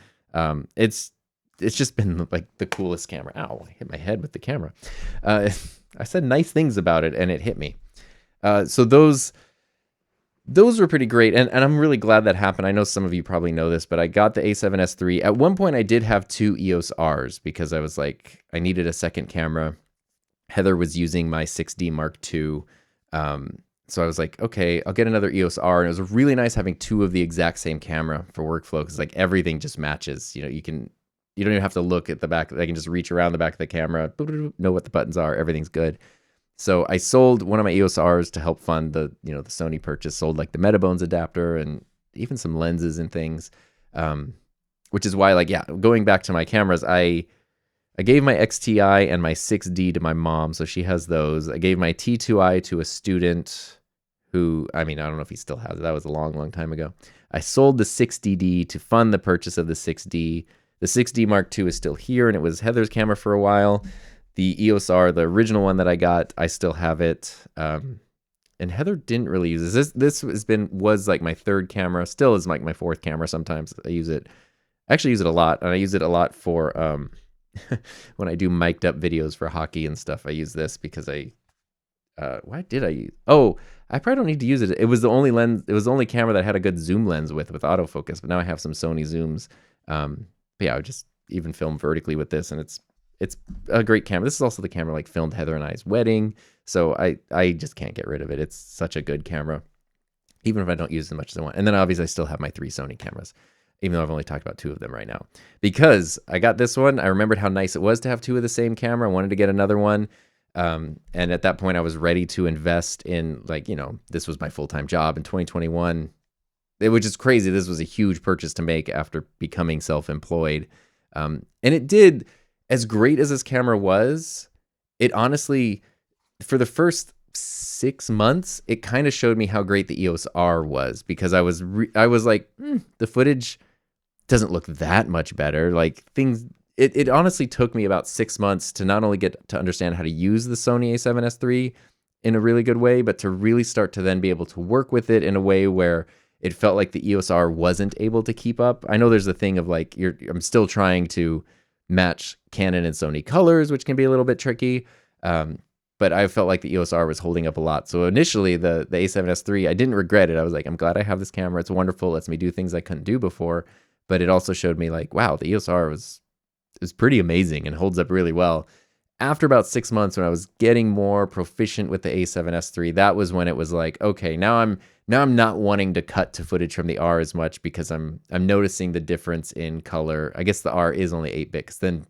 it's just been the coolest camera. Ow, I hit my head with the camera. I said nice things about it and it hit me. So those were pretty great, and I'm really glad that happened. I know some of you probably know this, but I got the A7S III. At one point, I did have 2 EOS Rs because I was like, I needed a second camera. Heather was using my 6D Mark II, so I was like, okay, I'll get another EOS R, and it was really nice having 2 of the exact same camera for workflow, because everything just matches. You don't even have to look at the back. I can just reach around the back of the camera, know what the buttons are, everything's good. So I sold one of my EOS Rs to help fund the Sony purchase, sold the Metabones adapter and even some lenses and things, which is why, going back to my cameras, I gave my XTI and my 6D to my mom, so she has those. I gave my T2i to a student who, I don't know if he still has it. That was a long, long time ago. I sold the 6DD to fund the purchase of the 6D. The 6D Mark II is still here, and it was Heather's camera for a while. The EOS R, the original one that I got, I still have it. And Heather didn't really use this. This was my 3rd camera. Still is my 4th camera. Sometimes I use it. I actually use it a lot, and I use it a lot for when I do mic'd up videos for hockey and stuff. I use this because why did I use? Oh, I probably don't need to use it. It was the only lens. It was the only camera that had a good zoom lens with autofocus. But now I have some Sony zooms. But yeah, I would just even film vertically with this, and it's a great camera. This is also the camera filmed Heather and I's wedding, so I just can't get rid of it. It's such a good camera, even if I don't use it as much as I want. And then obviously I still have my 3 Sony cameras, even though I've only talked about 2 of them right now. Because I got this one, I remembered how nice it was to have 2 of the same camera. I wanted to get another one, and at that point I was ready to invest in, this was my full-time job in 2021. It was just crazy. This was a huge purchase to make after becoming self-employed, and it did. as great as this camera was, it honestly, for the first 6 months, it kind of showed me how great the EOS R was, because I was like, the footage doesn't look that much better. Like things, it honestly took me about 6 months to not only get to understand how to use the Sony a7S III in a really good way, but to really start to then be able to work with it in a way where it felt like the EOS R wasn't able to keep up. I know there's the thing of like, I'm still trying to match Canon and Sony colors, which can be a little bit tricky. But I felt like the EOS R was holding up a lot. So initially the a7S III, I didn't regret it. I was like, I'm glad I have this camera. It's wonderful. It lets me do things I couldn't do before. But it also showed me like, wow, the EOS R was pretty amazing and holds up really well. After about 6 months, when I was getting more proficient with the a7S III, that was when it was like, okay, now I'm not wanting to cut to footage from the R as much, because I'm noticing the difference in color. I guess the R is only 8-bit, because then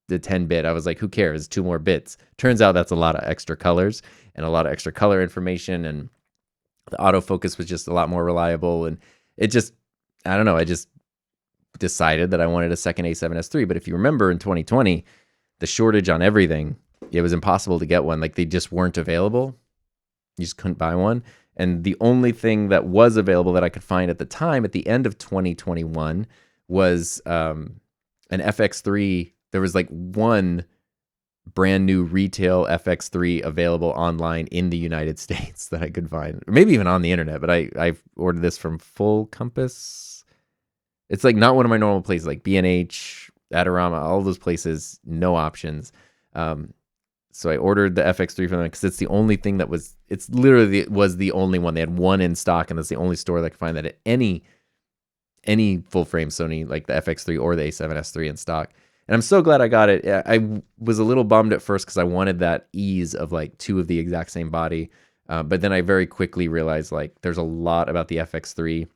the 10-bit, I was like, who cares? 2 more bits. Turns out that's a lot of extra colors and a lot of extra color information, and the autofocus was just a lot more reliable. And it just, I don't know, I just decided that I wanted a second a7S III. But if you remember in 2020, the shortage on everything, it was impossible to get one. Like they just weren't available. You just couldn't buy one. And the only thing that was available that I could find at the time, at the end of 2021, was an FX3. There was like one brand new retail FX3 available online in the United States that I could find, or maybe even on the internet. But I ordered this from Full Compass. It's like not one of my normal places, like B&H, Adorama, all those places, no options. So I ordered the FX3 from them because it's the only thing that was, it's literally was the only one. They had one in stock, and that's the only store that I could find that at any full frame Sony, like the FX3 or the a7S III in stock. And I'm so glad I got it. I was a little bummed at first because I wanted that ease of like 2 of the exact same body. But then I very quickly realized like there's a lot about the FX3.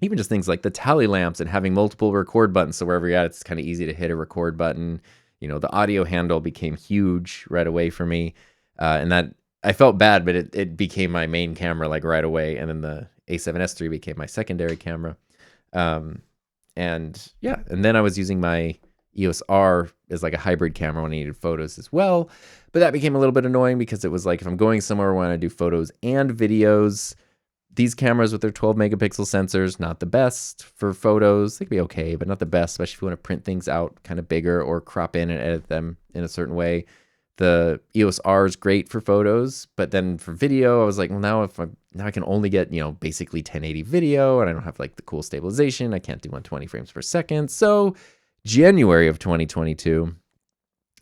Even just things like the tally lamps and having multiple record buttons. So wherever you're at, it's kind of easy to hit a record button. You know, the audio handle became huge right away for me. And that, I felt bad, but it became my main camera like right away. And then the a7S III became my secondary camera. And yeah, and then I was using my EOS R as like a hybrid camera when I needed photos as well. But that became a little bit annoying because it was like, if I'm going somewhere where I want to do photos and videos, these cameras with their 12 megapixel sensors, not the best for photos. They can be okay, but not the best, especially if you want to print things out kind of bigger or crop in and edit them in a certain way. The EOS R is great for photos, but then for video, I was like, well, now I can only get, you know, basically 1080 video, and I don't have like the cool stabilization. I can't do 120 frames per second. So January of 2022,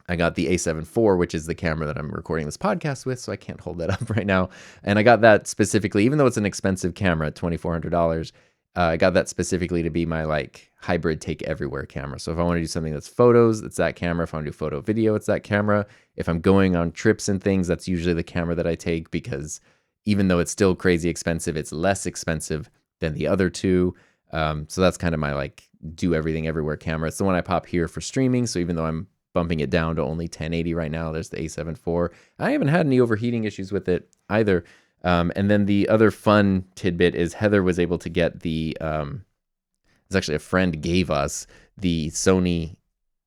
I got the A7 IV, which is the camera that I'm recording this podcast with, so I can't hold that up right now. And I got that specifically, even though it's an expensive camera at $2,400, I got that specifically to be my like hybrid take everywhere camera. So if I want to do something that's photos, it's that camera. If I want to do photo video, it's that camera. If I'm going on trips and things, that's usually the camera that I take, because even though it's still crazy expensive, it's less expensive than the other two. So that's kind of my like do everything everywhere camera. It's the one I pop here for streaming. So even though I'm bumping it down to only 1080 right now, there's the A7 IV. I haven't had any overheating issues with it either. And then the other fun tidbit is Heather was able to get the, it's actually a friend gave us the Sony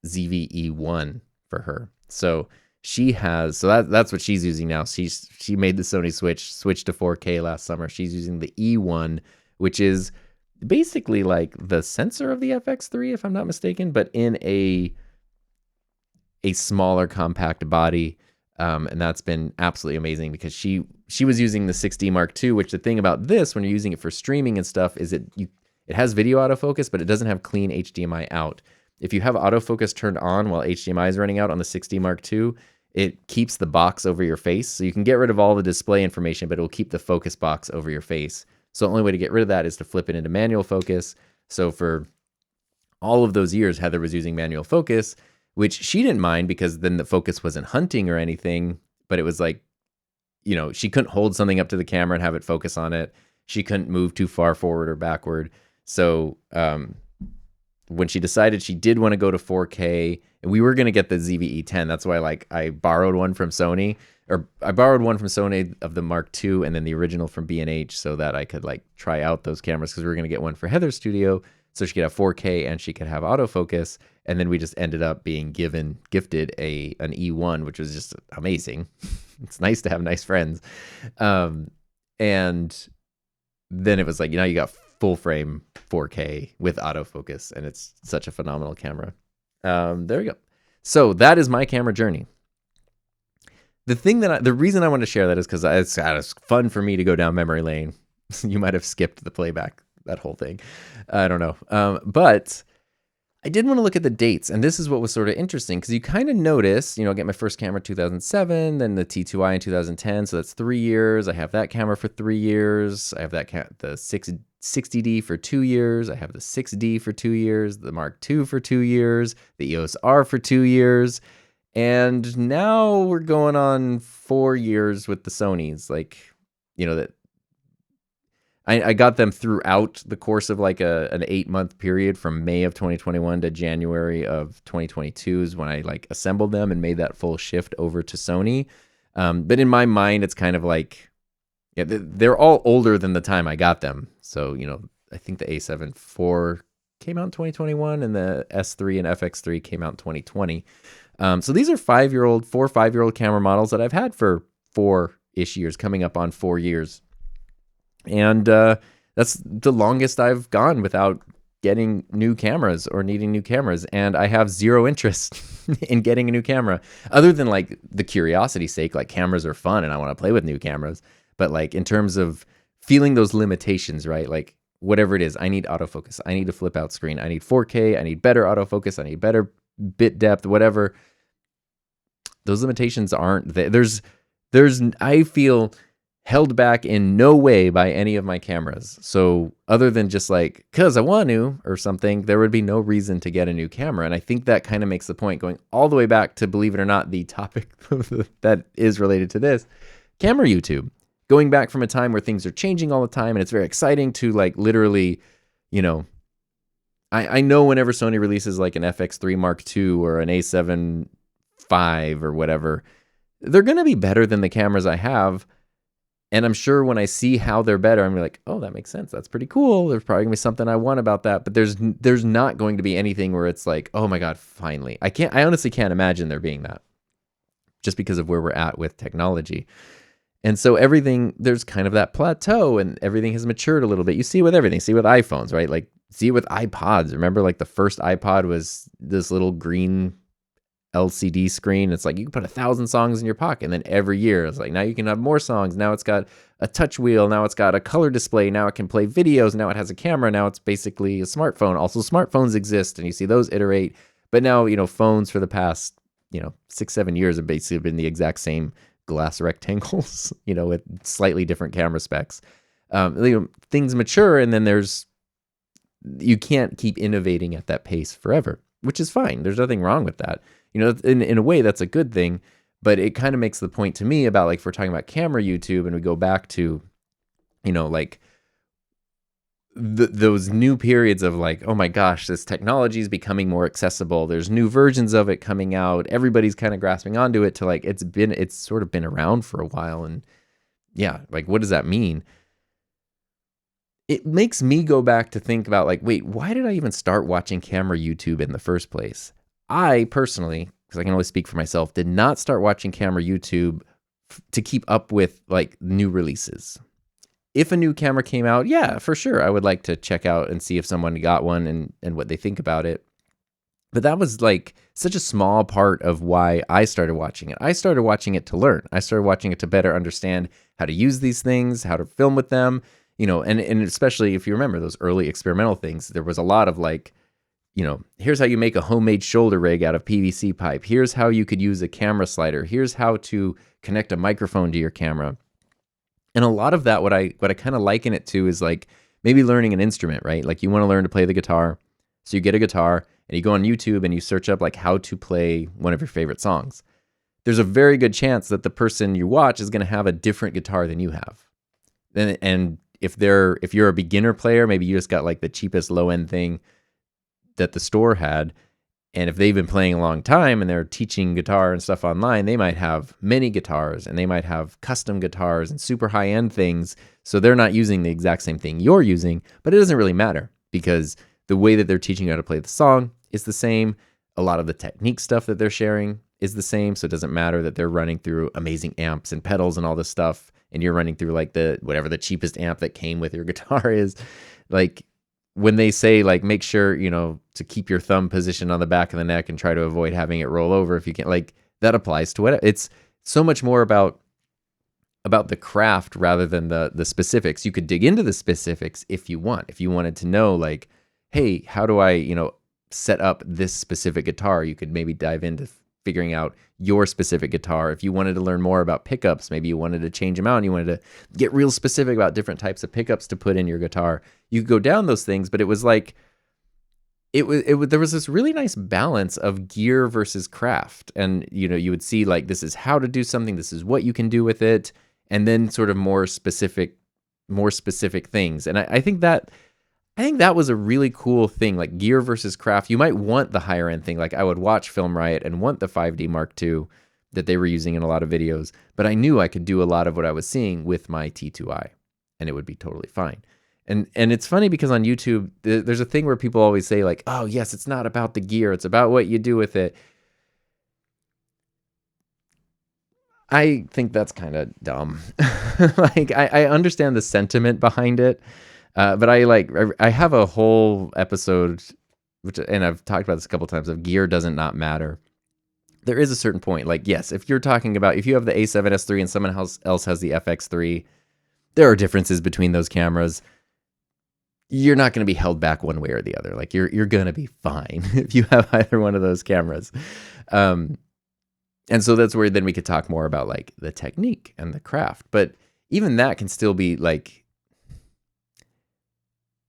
ZV-E1 for her. So she has, so that's what she's using now. She made the Sony switch to 4K last summer. She's using the E1, which is basically like the sensor of the FX3, if I'm not mistaken, but in a smaller compact body. And that's been absolutely amazing, because she was using the 6D Mark II, which the thing about this, when you're using it for streaming and stuff, is it has video autofocus, but it doesn't have clean HDMI out. If you have autofocus turned on while HDMI is running out on the 6D Mark II, it keeps the box over your face. So you can get rid of all the display information, but it will keep the focus box over your face. So the only way to get rid of that is to flip it into manual focus. So for all of those years, Heather was using manual focus, which she didn't mind, because then the focus wasn't hunting or anything, but it was like, you know, she couldn't hold something up to the camera and have it focus on it. She couldn't move too far forward or backward. So when she decided she did want to go to 4K, and we were going to get the ZV-E10, that's why like I borrowed one from Sony of the Mark II, and then the original from B&H, so that I could like try out those cameras, because we were going to get one for Heather's studio, so she could have 4K and she could have autofocus. And then we just ended up being gifted an E1, which was just amazing. It's nice to have nice friends. And then it was like, you got full frame 4K with autofocus, and it's such a phenomenal camera. There we go. So that is my camera journey. The reason I want to share that is because it's fun for me to go down memory lane. You might have skipped the playback, that whole thing. I don't know. But I did want to look at the dates, and this is what was sort of interesting, because you kind of notice, I get my first camera 2007, then the T2i in 2010, so that's 3 years. I have that camera for 3 years. I have the 60D for 2 years. I have the 6D for 2 years, the Mark II for 2 years, the EOS R for 2 years, and now we're going on 4 years with the Sonys. That I got them throughout the course of like an 8-month period from May of 2021 to January of 2022 is when I assembled them and made that full shift over to Sony. But in my mind, it's kind of like, they're all older than the time I got them. So, I think the A7 IV came out in 2021 and the S3 and FX3 came out in 2020. So these are 4 or 5 year old camera models that I've had for 4-ish years, coming up on 4 years. And that's the longest I've gone without getting new cameras or needing new cameras. And I have zero interest in getting a new camera, other than the curiosity's sake. Cameras are fun and I want to play with new cameras. But in terms of feeling those limitations, right? Whatever it is, I need autofocus. I need a flip out screen. I need 4K. I need better autofocus. I need better bit depth, whatever. Those limitations aren't there. I feel held back in no way by any of my cameras. So other than just because I want to or something, there would be no reason to get a new camera. And I think that kind of makes the point, going all the way back to, believe it or not, the topic that is related to this, camera YouTube. Going back from a time where things are changing all the time, and it's very exciting to literally, I know whenever Sony releases an FX3 Mark II or an A7 V or whatever, they're going to be better than the cameras I have. And I'm sure when I see how they're better, I'm like, oh, that makes sense. That's pretty cool. There's probably gonna be something I want about that. But there's not going to be anything where it's like, oh my God, finally. I honestly can't imagine there being that, just because of where we're at with technology. And so there's kind of that plateau, and everything has matured a little bit. You see with everything. See with iPhones, right? See with iPods. Remember, the first iPod was this little green LCD screen. It's you can put 1,000 songs in your pocket, and then every year it's now you can have more songs. Now it's got a touch wheel. Now it's got a color display. Now it can play videos. Now it has a camera. Now it's basically a smartphone. Also, smartphones exist, and you see those iterate. But now, phones for the past 6-7 years have basically been the exact same glass rectangles, with slightly different camera specs. Things mature, and then you can't keep innovating at that pace forever, which is fine. There's nothing wrong with that. In a way, that's a good thing, but it kind of makes the point to me about if we're talking about camera YouTube and we go back to, those new periods of oh my gosh, this technology is becoming more accessible. There's new versions of it coming out. Everybody's kind of grasping onto it to it's sort of been around for a while. And yeah, what does that mean? It makes me go back to think about wait, why did I even start watching camera YouTube in the first place? I personally, because I can only speak for myself, did not start watching camera YouTube to keep up with new releases. If a new camera came out, yeah, for sure, I would like to check out and see if someone got one and what they think about it. But that was such a small part of why I started watching it. I started watching it to learn. I started watching it to better understand how to use these things, how to film with them, and especially if you remember those early experimental things, there was a lot of here's how you make a homemade shoulder rig out of PVC pipe. Here's how you could use a camera slider. Here's how to connect a microphone to your camera. And a lot of that, what I kind of liken it to is maybe learning an instrument, right? You want to learn to play the guitar. So you get a guitar and you go on YouTube and you search up how to play one of your favorite songs. There's a very good chance that the person you watch is going to have a different guitar than you have. And if you're a beginner player, maybe you just got the cheapest low end thing that the store had, and if they've been playing a long time and they're teaching guitar and stuff online, they might have many guitars and they might have custom guitars and super high end things, so they're not using the exact same thing you're using. But it doesn't really matter, because The way that they're teaching you how to play the song is the same. A lot of the technique stuff that they're sharing is the same. So it doesn't matter that they're running through amazing amps and pedals and all this stuff, and you're running through like whatever the cheapest amp that came with your guitar is. Like when they say like, make sure, to keep your thumb positioned on the back of the neck and try to avoid having it roll over if you can, like that applies to it. It's so much more about the craft rather than the specifics. You could dig into the specifics if you want. If you wanted to know like, hey, how do I, set up this specific guitar? You could maybe dive into figuring out your specific guitar. If you wanted to learn more about pickups, maybe you wanted to change them out and you wanted to get real specific about different types of pickups to put in your guitar, you could go down those things. But it was like, there was this really nice balance of gear versus craft. And, you would see like, this is how to do something. This is what you can do with it. And then sort of more specific things. And I think that was a really cool thing, like gear versus craft. You might want the higher end thing. Like I would watch Film Riot and want the 5D Mark II that they were using in a lot of videos, but I knew I could do a lot of what I was seeing with my T2i and it would be totally fine. And it's funny because on YouTube, there's a thing where people always say like, oh yes, it's not about the gear. It's about what you do with it. I think that's kind of dumb. Like I understand the sentiment behind it. But I have a whole episode, and I've talked about this a couple times, of gear doesn't not matter. There is a certain point, like, yes, if you have the A7S III and someone else has the FX3, there are differences between those cameras. You're not going to be held back one way or the other. Like you're going to be fine if you have either one of those cameras. And so that's where then we could talk more about like the technique and the craft. But even that can still be like,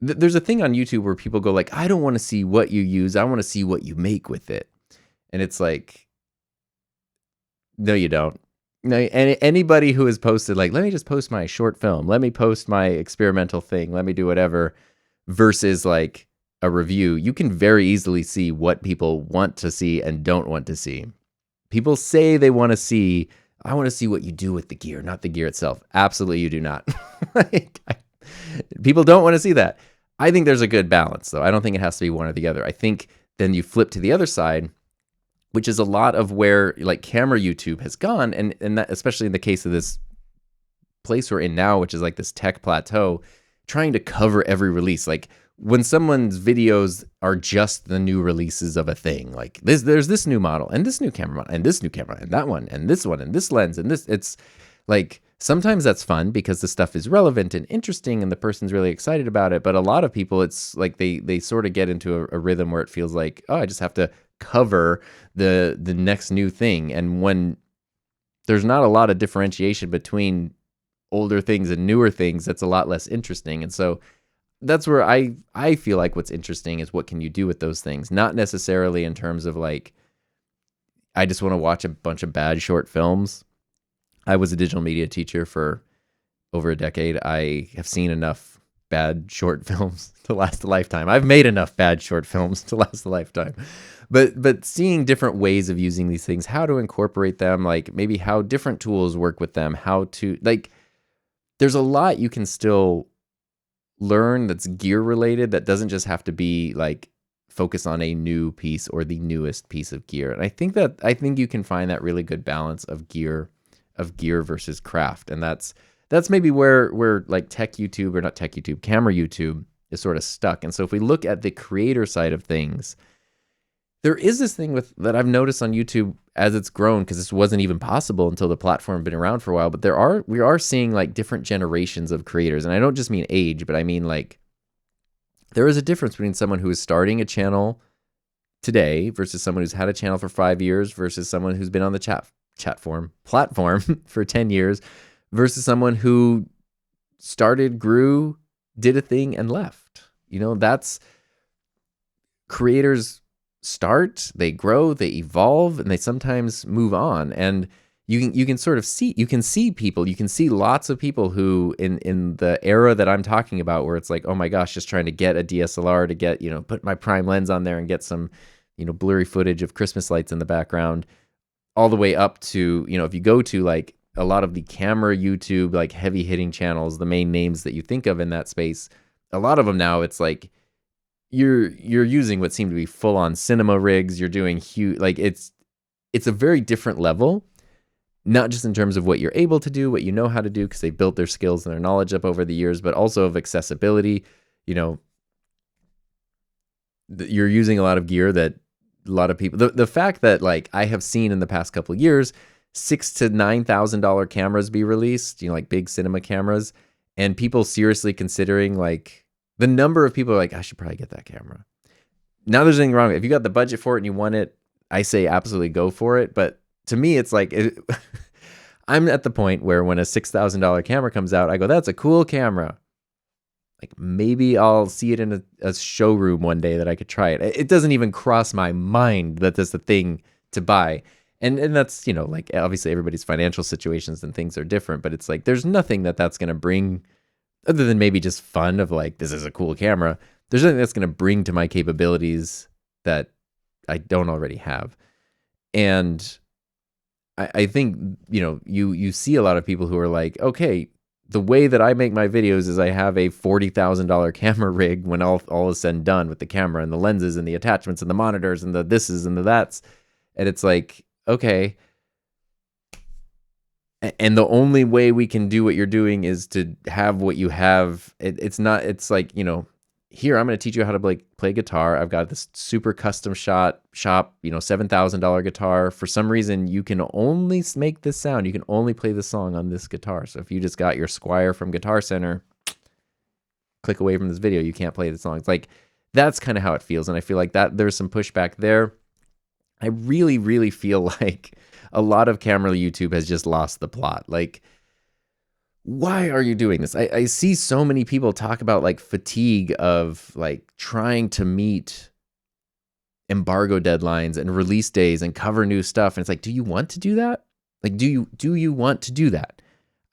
there's a thing on YouTube where people go like, I don't want to see what you use. I want to see what you make with it. And it's like, no, you don't. No, anybody who has posted like, let me just post my short film. Let me post my experimental thing. Let me do whatever versus like a review. You can very easily see what people want to see and don't want to see. People say they want to see, I want to see what you do with the gear, not the gear itself. Absolutely, you do not. People don't want to see that. I think there's a good balance, though. I don't think it has to be one or the other. I think then you flip to the other side, which is a lot of where like camera YouTube has gone, and that, especially in the case of this place we're in now, which is like this tech plateau, trying to cover every release. Like when someone's videos are just the new releases of a thing, like there's this new model and this new camera and this new camera and that one and this one and this lens and this, it's like sometimes that's fun because the stuff is relevant and interesting and the person's really excited about it. But a lot of people, it's like they sort of get into a rhythm where it feels like, oh, I just have to cover the next new thing. And when there's not a lot of differentiation between older things and newer things, that's a lot less interesting. And so that's where I feel like what's interesting is what can you do with those things? Not necessarily in terms of like, I just want to watch a bunch of bad short films. I was a digital media teacher for over a decade. I have seen enough bad short films to last a lifetime. I've made enough bad short films to last a lifetime. But seeing different ways of using these things, how to incorporate them, like maybe how different tools work with them, how to, like, there's a lot you can still learn that's gear related that doesn't just have to be like focus on a new piece or the newest piece of gear. And I think you can find that really good balance of gear versus craft. And that's maybe where like camera YouTube is sort of stuck. And so if we look at the creator side of things, there is this thing that I've noticed on YouTube as it's grown, because this wasn't even possible until the platform had been around for a while, but we are seeing like different generations of creators. And I don't just mean age, but I mean like there is a difference between someone who is starting a channel today versus someone who's had a channel for 5 years versus someone who's been on the platform for 10 years versus someone who started, grew, did a thing and left. That's creators start, they grow, they evolve, and they sometimes move on. And you can sort of see, you can see lots of people who in the era that I'm talking about, where it's like, oh my gosh, just trying to get a DSLR to get, put my prime lens on there and get some, blurry footage of Christmas lights in the background, all the way up to, if you go to like a lot of the camera YouTube, like heavy hitting channels, the main names that you think of in that space, a lot of them now, it's like, you're using what seem to be full on cinema rigs. You're doing huge, like it's a very different level, not just in terms of what you're able to do, what you know how to do, because they built their skills and their knowledge up over the years, but also of accessibility. You know, you're using a lot of gear that a lot of people, the fact that like I have seen in the past couple of years, $6,000 to $9,000 cameras be released, you know, like big cinema cameras, and people seriously considering, like, the number of people are like, I should probably get that camera. Now there's nothing wrong. If you got the budget for it and you want it, I say absolutely go for it. But to me, it's like, I'm at the point where when a $6,000 camera comes out, I go, that's a cool camera. Like, maybe I'll see it in a showroom one day that I could try it. It doesn't even cross my mind that that's the thing to buy. And that's, you know, like, obviously everybody's financial situations and things are different, but it's like, there's nothing that's going to bring, other than maybe just fun of like, this is a cool camera. There's nothing that's going to bring to my capabilities that I don't already have. And I think, you know, you see a lot of people who are like, okay, the way that I make my videos is I have a $40,000 camera rig when all is said and done, with the camera and the lenses and the attachments and the monitors and the thises and the that's. And it's like, okay. And the only way we can do what you're doing is to have what you have. It's like, you know, here, I'm going to teach you how to play guitar. I've got this super custom shop, you know, $7,000 guitar. For some reason, you can only make this sound. You can only play the song on this guitar. So if you just got your Squire from Guitar Center, click away from this video, you can't play the song. It's like, that's kind of how it feels. And I feel like that there's some pushback there. I really, really feel like a lot of camera YouTube has just lost the plot. Like, why are you doing this? I see so many people talk about like fatigue of like trying to meet embargo deadlines and release days and cover new stuff. And it's like, do you want to do that? Like, do you want to do that?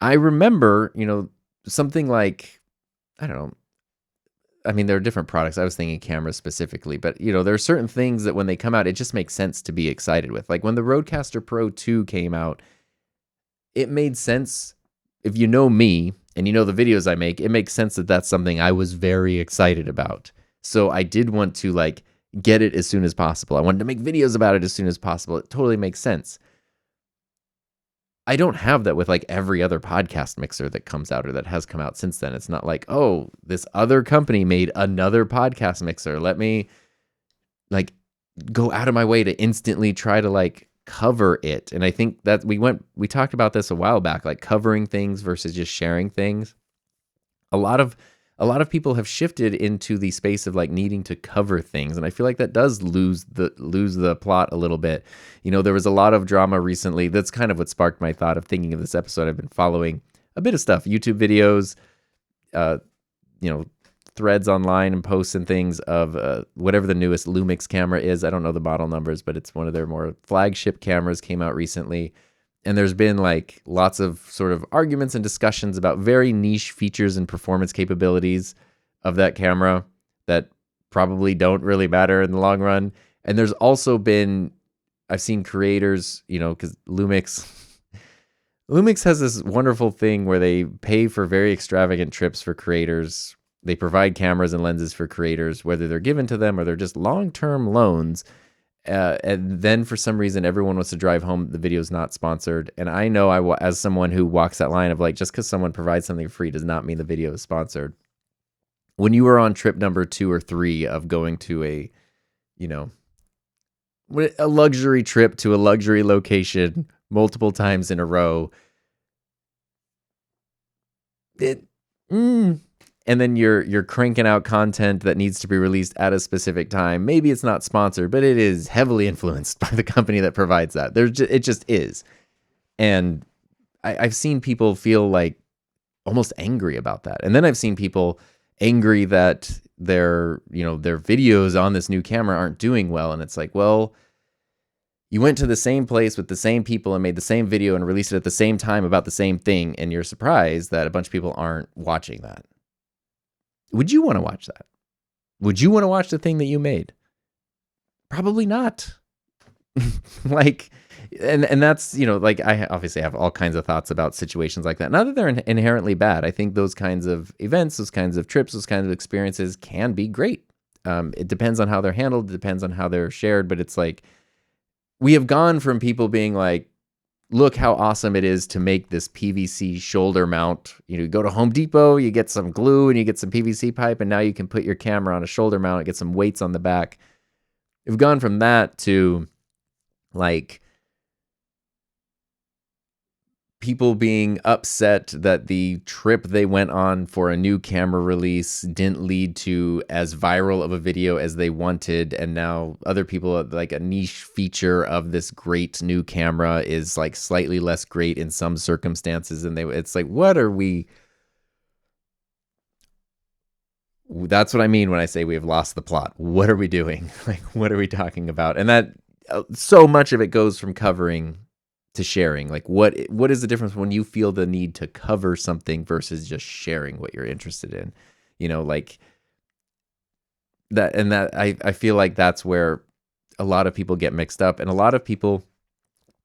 I remember, you know, something like, I don't know. I mean, there are different products. I was thinking cameras specifically, but you know, there are certain things that when they come out, it just makes sense to be excited with. Like when the Rodecaster Pro 2 came out, it made sense. If you know me and you know the videos I make, it makes sense that that's something I was very excited about. So I did want to like get it as soon as possible. I wanted to make videos about it as soon as possible. It totally makes sense. I don't have that with like every other podcast mixer that comes out or that has come out since then. It's not like, oh, this other company made another podcast mixer. Let me like go out of my way to instantly try to like cover it. And I think that we talked about this a while back, like covering things versus just sharing things. A lot of people have shifted into the space of like needing to cover things, and I feel like that does lose the plot a little bit. You know, there was a lot of drama recently. That's kind of what sparked my thought of thinking of this episode. I've been following a bit of stuff, YouTube videos, you know, threads online and posts and things of whatever the newest Lumix camera is. I don't know the model numbers, but it's one of their more flagship cameras, came out recently. And there's been like lots of sort of arguments and discussions about very niche features and performance capabilities of that camera that probably don't really matter in the long run. And there's also been, I've seen creators, you know, because Lumix has this wonderful thing where they pay for very extravagant trips for creators. They provide cameras and lenses for creators, whether they're given to them or they're just long-term loans. And then for some reason, everyone wants to drive home. The video's not sponsored. And I know as someone who walks that line of like, just because someone provides something free does not mean the video is sponsored. When you are on trip number 2 or 3 of going to a, you know, a luxury trip to a luxury location multiple times in a row, and then you're cranking out content that needs to be released at a specific time. Maybe it's not sponsored, but it is heavily influenced by the company that provides that. It just is. And I've seen people feel like almost angry about that. And then I've seen people angry that their videos on this new camera aren't doing well. And it's like, well, you went to the same place with the same people and made the same video and released it at the same time about the same thing. And you're surprised that a bunch of people aren't watching that. Would you want to watch that? Would you want to watch the thing that you made? Probably not. Like, and that's, you know, like I obviously have all kinds of thoughts about situations like that. Not that they're inherently bad. I think those kinds of events, those kinds of trips, those kinds of experiences can be great. It depends on how they're handled. It depends on how they're shared. But it's like, we have gone from people being like, look how awesome it is to make this PVC shoulder mount. You go to Home Depot, you get some glue and you get some PVC pipe, and now you can put your camera on a shoulder mount and get some weights on the back. We've gone from that to like people being upset that the trip they went on for a new camera release didn't lead to as viral of a video as they wanted, and now other people, like a niche feature of this great new camera is like slightly less great in some circumstances, and it's like, what are we? That's what I mean when I say we have lost the plot. What are we doing? Like, what are we talking about? And that so much of it goes from covering to sharing. Like, what is the difference when you feel the need to cover something versus just sharing what you're interested in? Like that. And that I feel like that's where a lot of people get mixed up, and a lot of people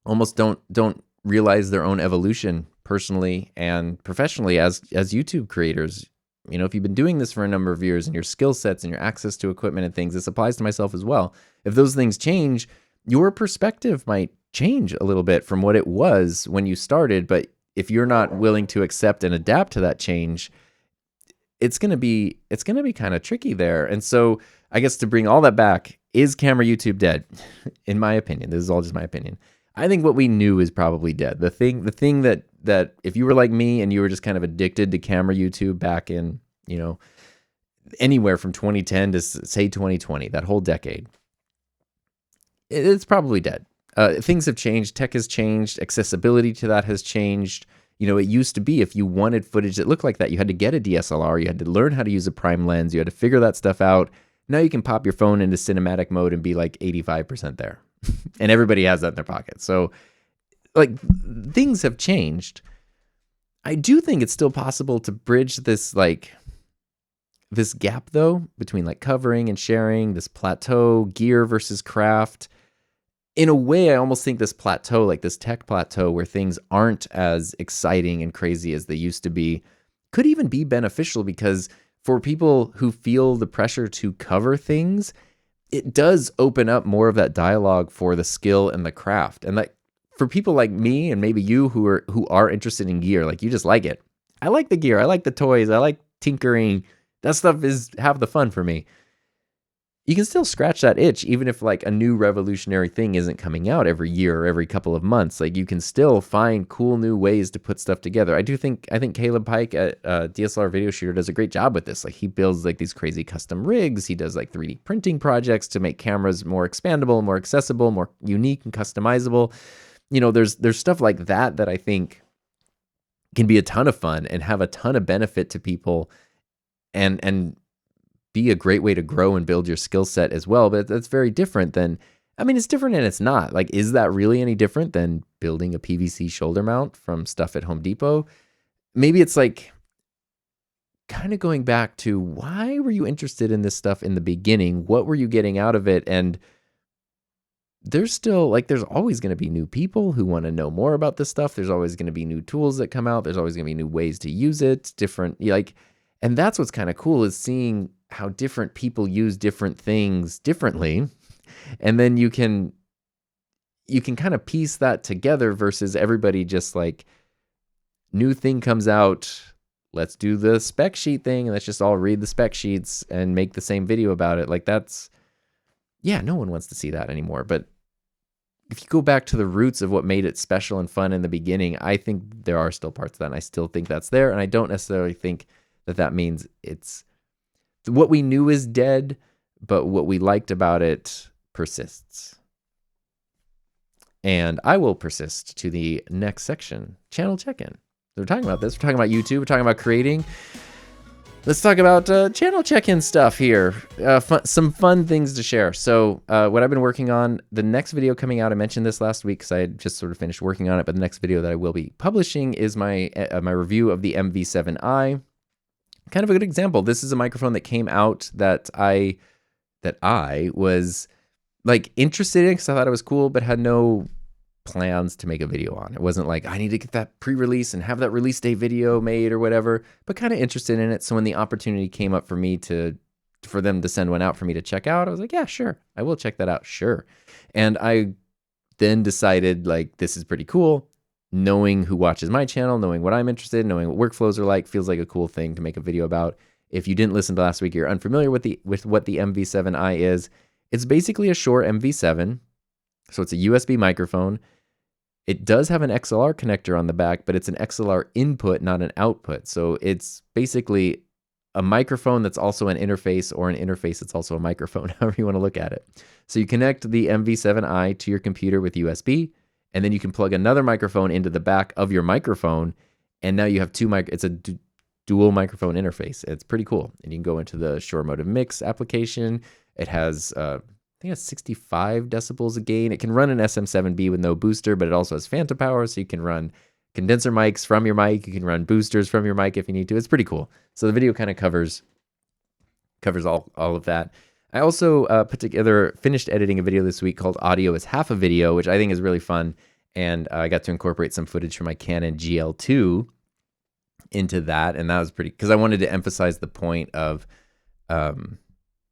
almost don't realize their own evolution personally and professionally as YouTube creators. If you've been doing this for a number of years, and your skill sets and your access to equipment and things, this applies to myself as well. If those things change, your perspective might change a little bit from what it was when you started. But if you're not willing to accept and adapt to that change, it's going to be kind of tricky there. And so I guess to bring all that back, is camera YouTube dead? In my opinion, this is all just my opinion. I think what we knew is probably dead. The thing that if you were like me and you were just kind of addicted to camera YouTube back in, anywhere from 2010 to say 2020, that whole decade, it's probably dead. Things have changed. Tech has changed. Accessibility to that has changed. It used to be if you wanted footage that looked like that, you had to get a DSLR. You had to learn how to use a prime lens. You had to figure that stuff out. Now you can pop your phone into cinematic mode and be like 85% there. And everybody has that in their pocket. So like, things have changed. I do think it's still possible to bridge this gap though, between like covering and sharing, this plateau, gear versus craft. In a way, I almost think this plateau, like this tech plateau where things aren't as exciting and crazy as they used to be, could even be beneficial, because for people who feel the pressure to cover things, it does open up more of that dialogue for the skill and the craft. And like, for people like me and maybe you who are interested in gear, like you just like it. I like the gear. I like the toys. I like tinkering. That stuff is half the fun for me. You can still scratch that itch, even if like a new revolutionary thing isn't coming out every year or every couple of months. Like, you can still find cool new ways to put stuff together. I think Caleb Pike at DSLR Video Shooter does a great job with this. Like, he builds like these crazy custom rigs. He does like 3D printing projects to make cameras more expandable, more accessible, more unique and customizable. There's stuff like that I think can be a ton of fun and have a ton of benefit to people, and be a great way to grow and build your skill set as well. But that's very different than, it's different and it's not. Like, is that really any different than building a PVC shoulder mount from stuff at Home Depot? Maybe it's like kind of going back to, why were you interested in this stuff in the beginning? What were you getting out of it? And there's always going to be new people who want to know more about this stuff. There's always going to be new tools that come out. There's always going to be new ways to use it, and that's what's kind of cool, is seeing how different people use different things differently. And then you can kind of piece that together, versus everybody just like, new thing comes out, let's do the spec sheet thing, and let's just all read the spec sheets and make the same video about it. Like, no one wants to see that anymore. But if you go back to the roots of what made it special and fun in the beginning, I think there are still parts of that, and I still think that's there. And I don't necessarily think that means it's what we knew is dead, but what we liked about it persists. And I will persist to the next section, channel check-in. So we're talking about this. We're talking about YouTube. We're talking about creating. Let's talk about channel check-in stuff here. Some fun things to share. So what I've been working on, the next video coming out, I mentioned this last week because I had just sort of finished working on it, but the next video that I will be publishing is my review of the MV7i. Kind of a good example. This is a microphone that came out that I was like interested in because I thought it was cool, but had no plans to make a video on. It wasn't like I need to get that pre-release and have that release day video made or whatever, but kind of interested in it. So when the opportunity came up for me to for them to send one out for me to check out. I was like, yeah, sure, I will check that out, sure. And I then decided, like, this is pretty cool. Knowing who watches my channel, knowing what I'm interested in, knowing what workflows are like, feels like a cool thing to make a video about. If you didn't listen to last week, you're unfamiliar with what the MV7i is. It's basically a Shure MV7. So it's a USB microphone. It does have an XLR connector on the back, but it's an XLR input, not an output. So it's basically a microphone that's also an interface, or an interface that's also a microphone, however you want to look at it. So you connect the MV7i to your computer with USB, and then you can plug another microphone into the back of your microphone, and now you have it's a dual microphone interface. It's pretty cool. And you can go into the Shure Motive Mix application. It has, I think it's 65 decibels of gain. It can run an SM7B with no booster, but it also has phantom power, so you can run condenser mics from your mic. You can run boosters from your mic if you need to. It's pretty cool. So the video kind of covers all of that. I also finished editing a video this week called Audio is Half a Video, which I think is really fun. And I got to incorporate some footage from my Canon GL2 into that. And that was pretty, because I wanted to emphasize the point of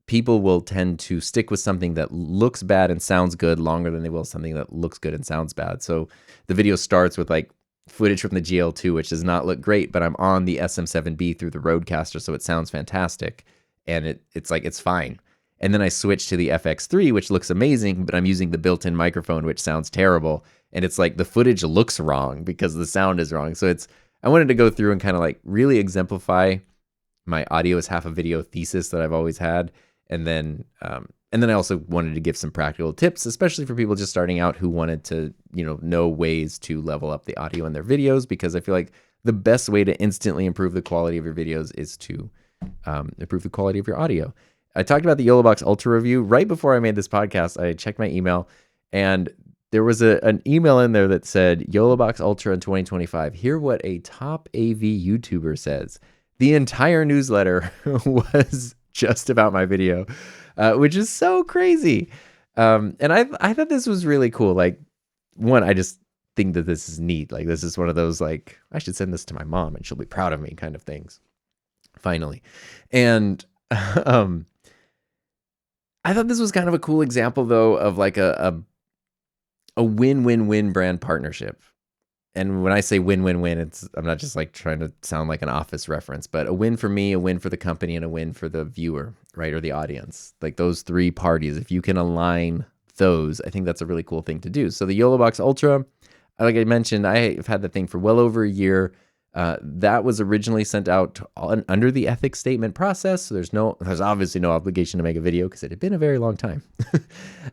people will tend to stick with something that looks bad and sounds good longer than they will something that looks good and sounds bad. So the video starts with like footage from the GL2, which does not look great, but I'm on the SM7B through the Rodecaster, so it sounds fantastic, and it's fine. And then I switch to the FX3, which looks amazing, but I'm using the built-in microphone, which sounds terrible, and it's like the footage looks wrong because the sound is wrong. So I wanted to go through and kind of like really exemplify my audio is half a video thesis that I've always had, and then I also wanted to give some practical tips, especially for people just starting out who wanted to, know ways to level up the audio in their videos, because I feel like the best way to instantly improve the quality of your videos is to improve the quality of your audio. I talked about the YOLObox Ultra review. Right before I made this podcast, I checked my email, and there was an email in there that said, YOLObox Ultra in 2025. Hear what a top AV YouTuber says. The entire newsletter was just about my video. Which is so crazy. And I thought this was really cool. Like, one, I just think that this is neat. Like, this is one of those, like, I should send this to my mom and she'll be proud of me kind of things. Finally. And I thought this was kind of a cool example, though, of like a win-win-win brand partnership. And when I say win-win-win, I'm not just like trying to sound like an Office reference, but a win for me, a win for the company, and a win for the viewer, right? Or the audience. Like those three parties, if you can align those, I think that's a really cool thing to do. So the YOLObox Ultra, like I mentioned, I've had the thing for well over a year. That was originally sent out under the ethics statement process. So there's obviously no obligation to make a video because it had been a very long time.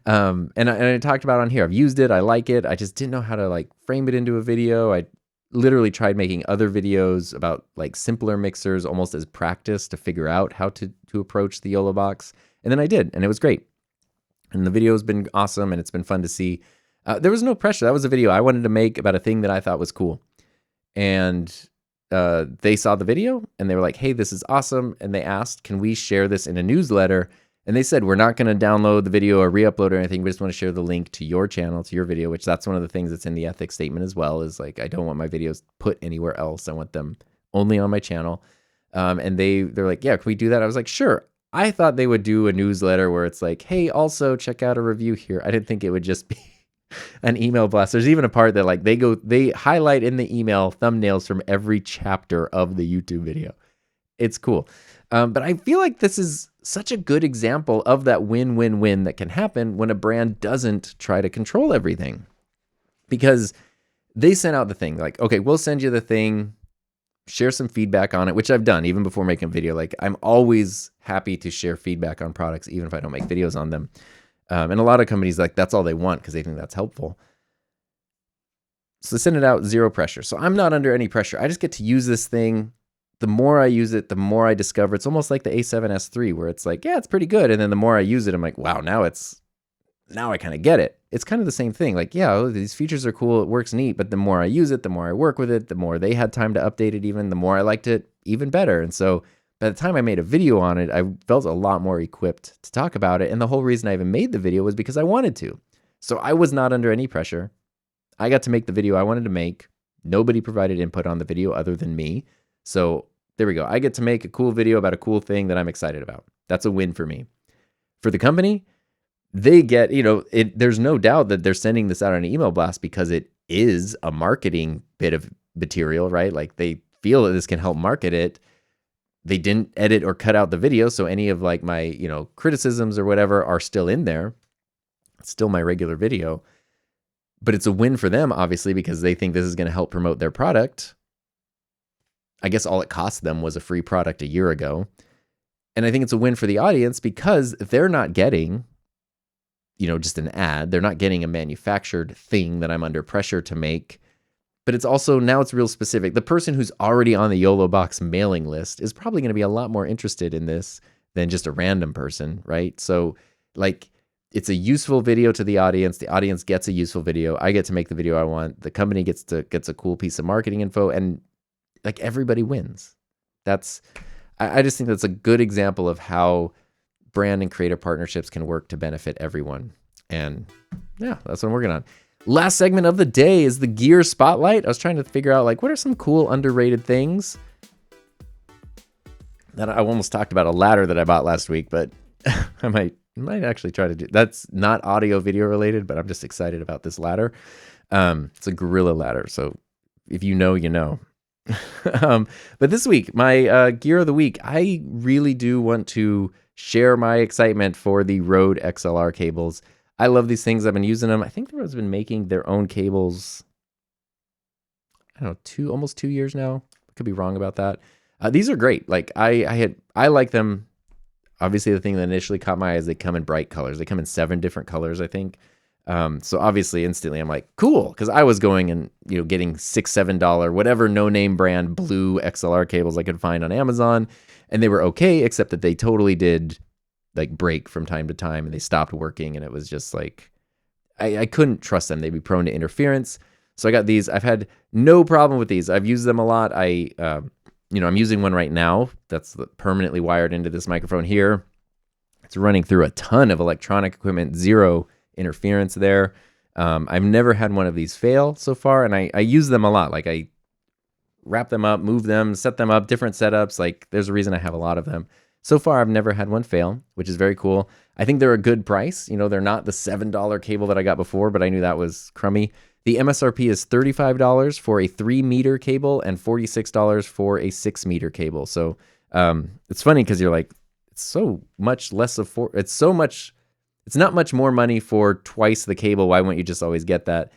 And I talked about it on here. I've used it. I like it. I just didn't know how to like frame it into a video. I literally tried making other videos about like simpler mixers almost as practice to figure out how to approach the YOLObox. And then I did, and it was great. And the video has been awesome, and it's been fun to see. There was no pressure. That was a video I wanted to make about a thing that I thought was cool. And they saw the video and they were like, hey, this is awesome. And they asked, can we share this in a newsletter? And they said, we're not going to download the video or re-upload or anything. We just want to share the link to your channel, to your video, which that's one of the things that's in the ethics statement as well, is like, I don't want my videos put anywhere else. I want them only on my channel. And they're like, yeah, can we do that? I was like, sure. I thought they would do a newsletter where it's like, hey, also check out a review here. I didn't think it would just be an email blast. There's even a part that like they highlight in the email thumbnails from every chapter of the YouTube video. It's cool. But I feel like this is such a good example of that win-win-win that can happen when a brand doesn't try to control everything. Because they sent out the thing like, okay, we'll send you the thing, share some feedback on it, which I've done even before making a video. Like, I'm always happy to share feedback on products, even if I don't make videos on them. And a lot of companies, like, that's all they want because they think that's helpful. So they send it out, zero pressure. So I'm not under any pressure. I just get to use this thing. The more I use it, the more I discover. It's almost like the A7S III, where it's like, yeah, it's pretty good. And then the more I use it, I'm like, wow, now I kind of get it. It's kind of the same thing. Like, yeah, these features are cool. It works neat. But the more I use it, the more I work with it, the more they had time to update it even, the more I liked it even better. And so by the time I made a video on it, I felt a lot more equipped to talk about it. And the whole reason I even made the video was because I wanted to. So I was not under any pressure. I got to make the video I wanted to make. Nobody provided input on the video other than me. So there we go. I get to make a cool video about a cool thing that I'm excited about. That's a win for me. For the company, they get, there's no doubt that they're sending this out on an email blast because it is a marketing bit of material, right? Like they feel that this can help market it. They didn't edit or cut out the video, so any of like my, criticisms or whatever are still in there. It's still my regular video. But it's a win for them, obviously, because they think this is going to help promote their product. I guess all it cost them was a free product a year ago. And I think it's a win for the audience because they're not getting, just an ad. They're not getting a manufactured thing that I'm under pressure to make. But it's also, now it's real specific. The person who's already on the YOLO Box mailing list is probably going to be a lot more interested in this than just a random person, right? So, like, it's a useful video to the audience. The audience gets a useful video. I get to make the video I want. The company gets a cool piece of marketing info, and like everybody wins. I just think that's a good example of how brand and creative partnerships can work to benefit everyone. And yeah, that's what I'm working on. Last segment of the day is the gear spotlight. I was trying to figure out like what are some cool underrated things that I almost talked about a ladder that I bought last week, but I might actually try to do. That's not audio video related, but I'm just excited about this ladder. It's a Gorilla ladder, so if you know, you know. But this week, my gear of the week, I really do want to share my excitement for the Rode XLR cables. I love these things. I've been using them. I think Rode's been making their own cables, I don't know, almost 2 years now. I could be wrong about that. These are great. Like I like them. Obviously, the thing that initially caught my eye is they come in bright colors. They come in 7 different colors, I think. So obviously, instantly, I'm like, cool, because I was going and getting $6-7 whatever no-name brand blue XLR cables I could find on Amazon, and they were okay, except that they totally did like break from time to time, and they stopped working, and it was just like I couldn't trust them. They'd be prone to interference. So I got these. I've had no problem with these. I've used them a lot. I'm using one right now that's permanently wired into this microphone here. It's running through a ton of electronic equipment, zero interference there. I've never had one of these fail so far, and I use them a lot. Like I wrap them up, move them, set them up, different setups. Like there's a reason I have a lot of them. So far, I've never had one fail, which is very cool. I think they're a good price. They're not the $7 cable that I got before, but I knew that was crummy. The MSRP is $35 for a 3-meter cable and $46 for a 6-meter cable. So it's funny because you're like, it's so much less it's not much more money for twice the cable. Why wouldn't you just always get that?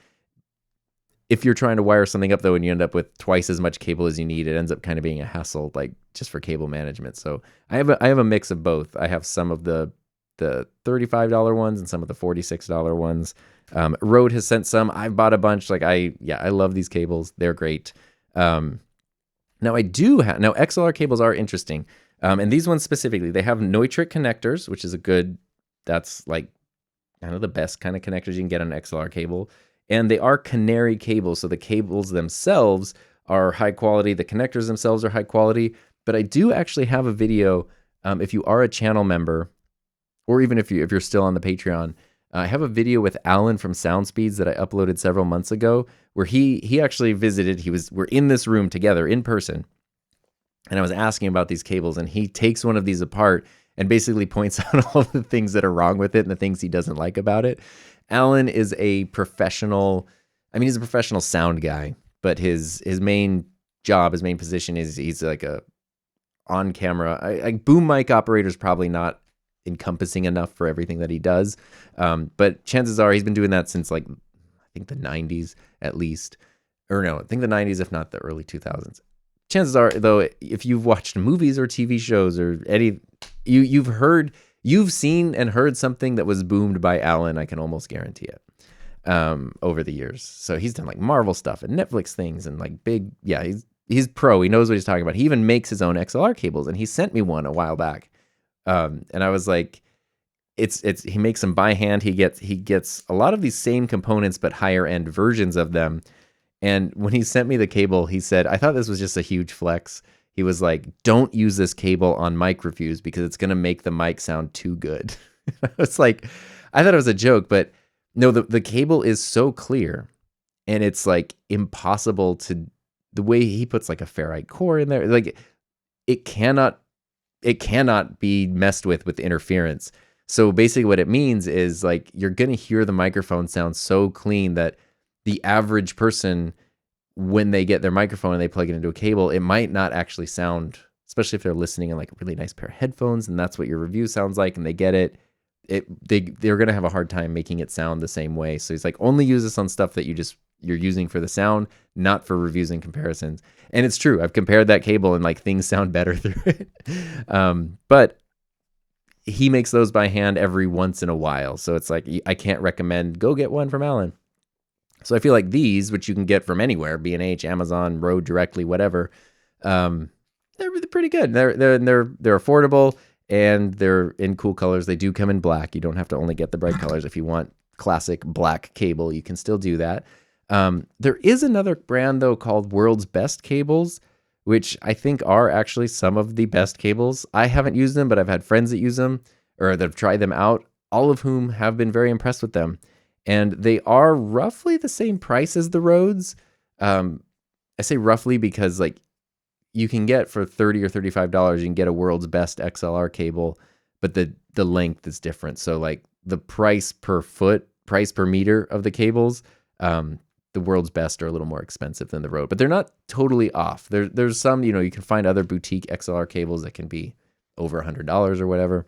If you're trying to wire something up though, and you end up with twice as much cable as you need, it ends up kind of being a hassle, like just for cable management. So I have a mix of both. I have some of the $35 ones and some of the $46 ones. Rode has sent some. I've bought a bunch. Like I love these cables. They're great. Now XLR cables are interesting. And these ones specifically, they have Neutrik connectors, which is that's like kind of the best kind of connectors you can get on an XLR cable. And they are canary cables. So the cables themselves are high quality. The connectors themselves are high quality. But I do actually have a video, if you are a channel member, or even if you're still on the Patreon, I have a video with Alan from SoundSpeeds that I uploaded several months ago, where he actually visited. We're in this room together in person, and I was asking about these cables, and he takes one of these apart and basically points out all the things that are wrong with it and the things he doesn't like about it. Alan is a professional. He's a professional sound guy, but his main job, his main position is he's like a on camera. Boom mic operator is probably not encompassing enough for everything that he does. But chances are he's been doing that since like, I think the 90s at least, or no, I think the 90s, if not the early 2000s. Chances are though, if you've watched movies or TV shows or you've seen and heard something that was boomed by Alan, I can almost guarantee it, over the years. So he's done like Marvel stuff and Netflix things and like he's pro. He knows what he's talking about. He even makes his own XLR cables, and he sent me one a while back. And I was like, he makes them by hand. He gets a lot of these same components, but higher end versions of them. And when he sent me the cable, he said, I thought this was just a huge flex. He was like, don't use this cable on mic reviews because it's going to make the mic sound too good. It's like, I thought it was a joke, but no, the cable is so clear, and it's like impossible the way he puts like a ferrite core in there. Like it cannot it cannot be messed with interference. So basically what it means is like you're going to hear the microphone sound so clean that the average person, when they get their microphone and they plug it into a cable, it might not actually sound, especially if they're listening in like a really nice pair of headphones and that's what your review sounds like and they get it, they're going to have a hard time making it sound the same way. So he's like, only use this on stuff that you're using for the sound, not for reviews and comparisons. And it's true. I've compared that cable and like things sound better through it. But he makes those by hand every once in a while. So it's like, I can't recommend go get one from Alan. So I feel like these, which you can get from anywhere, B&H, Amazon, Rode directly, whatever, they're pretty good. They're affordable and they're in cool colors. They do come in black. You don't have to only get the bright colors. If you want classic black cable, you can still do that. There is another brand though called World's Best Cables, which I think are actually some of the best cables. I haven't used them, but I've had friends that use them or that have tried them out, all of whom have been very impressed with them. And they are roughly the same price as the Rhodes. I say roughly because like you can get for $30 or $35, you can get a World's Best XLR cable, but the length is different. So like the price per meter of the cables, the World's Best are a little more expensive than the Rode, but they're not totally off. There's some, you can find other boutique XLR cables that can be over $100 or whatever.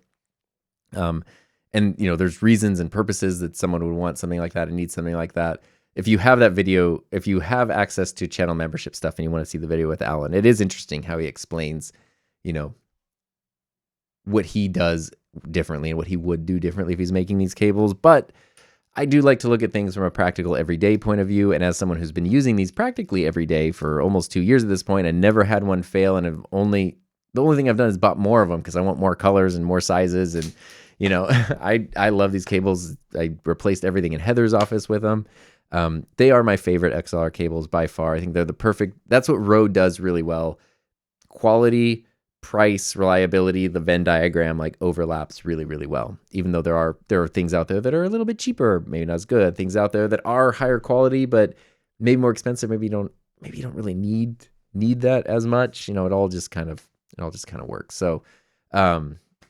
And there's reasons and purposes that someone would want something like that and need something like that. If you have that video, if you have access to channel membership stuff and you want to see the video with Alan, it is interesting how he explains, what he does differently and what he would do differently if he's making these cables. But I do like to look at things from a practical everyday point of view. And as someone who's been using these practically every day for almost 2 years at this point, I never had one fail. And the only thing I've done is bought more of them because I want more colors and more sizes. And, I love these cables. I replaced everything in Heather's office with them. They are my favorite XLR cables by far. I think they're the perfect, that's what Rode does really well. Quality, price, reliability, the Venn diagram like overlaps really, really well. Even though there are things out there that are a little bit cheaper, maybe not as good. Things out there that are higher quality, but maybe more expensive. Maybe you don't really need that as much. It all just kind of works. So,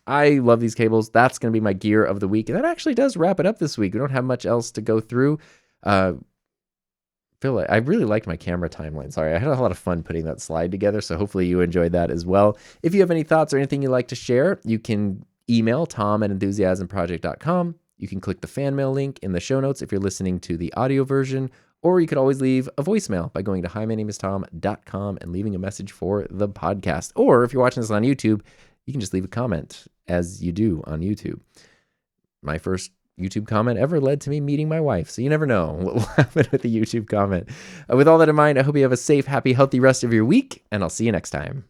I love these cables. That's going to be my gear of the week. And that actually does wrap it up this week. We don't have much else to go through. Feel like I really liked my camera timeline. Sorry, I had a lot of fun putting that slide together, so hopefully you enjoyed that as well. If you have any thoughts or anything you'd like to share, you can email tom@enthusiasmproject.com. You can click the fan mail link in the show notes if you're listening to the audio version, or you could always leave a voicemail by going to himynameistom.com and leaving a message for the podcast. Or if you're watching this on YouTube, you can just leave a comment as you do on YouTube. My first YouTube comment ever led to me meeting my wife. So you never know what will happen with the YouTube comment. With all that in mind, I hope you have a safe, happy, healthy rest of your week, and I'll see you next time.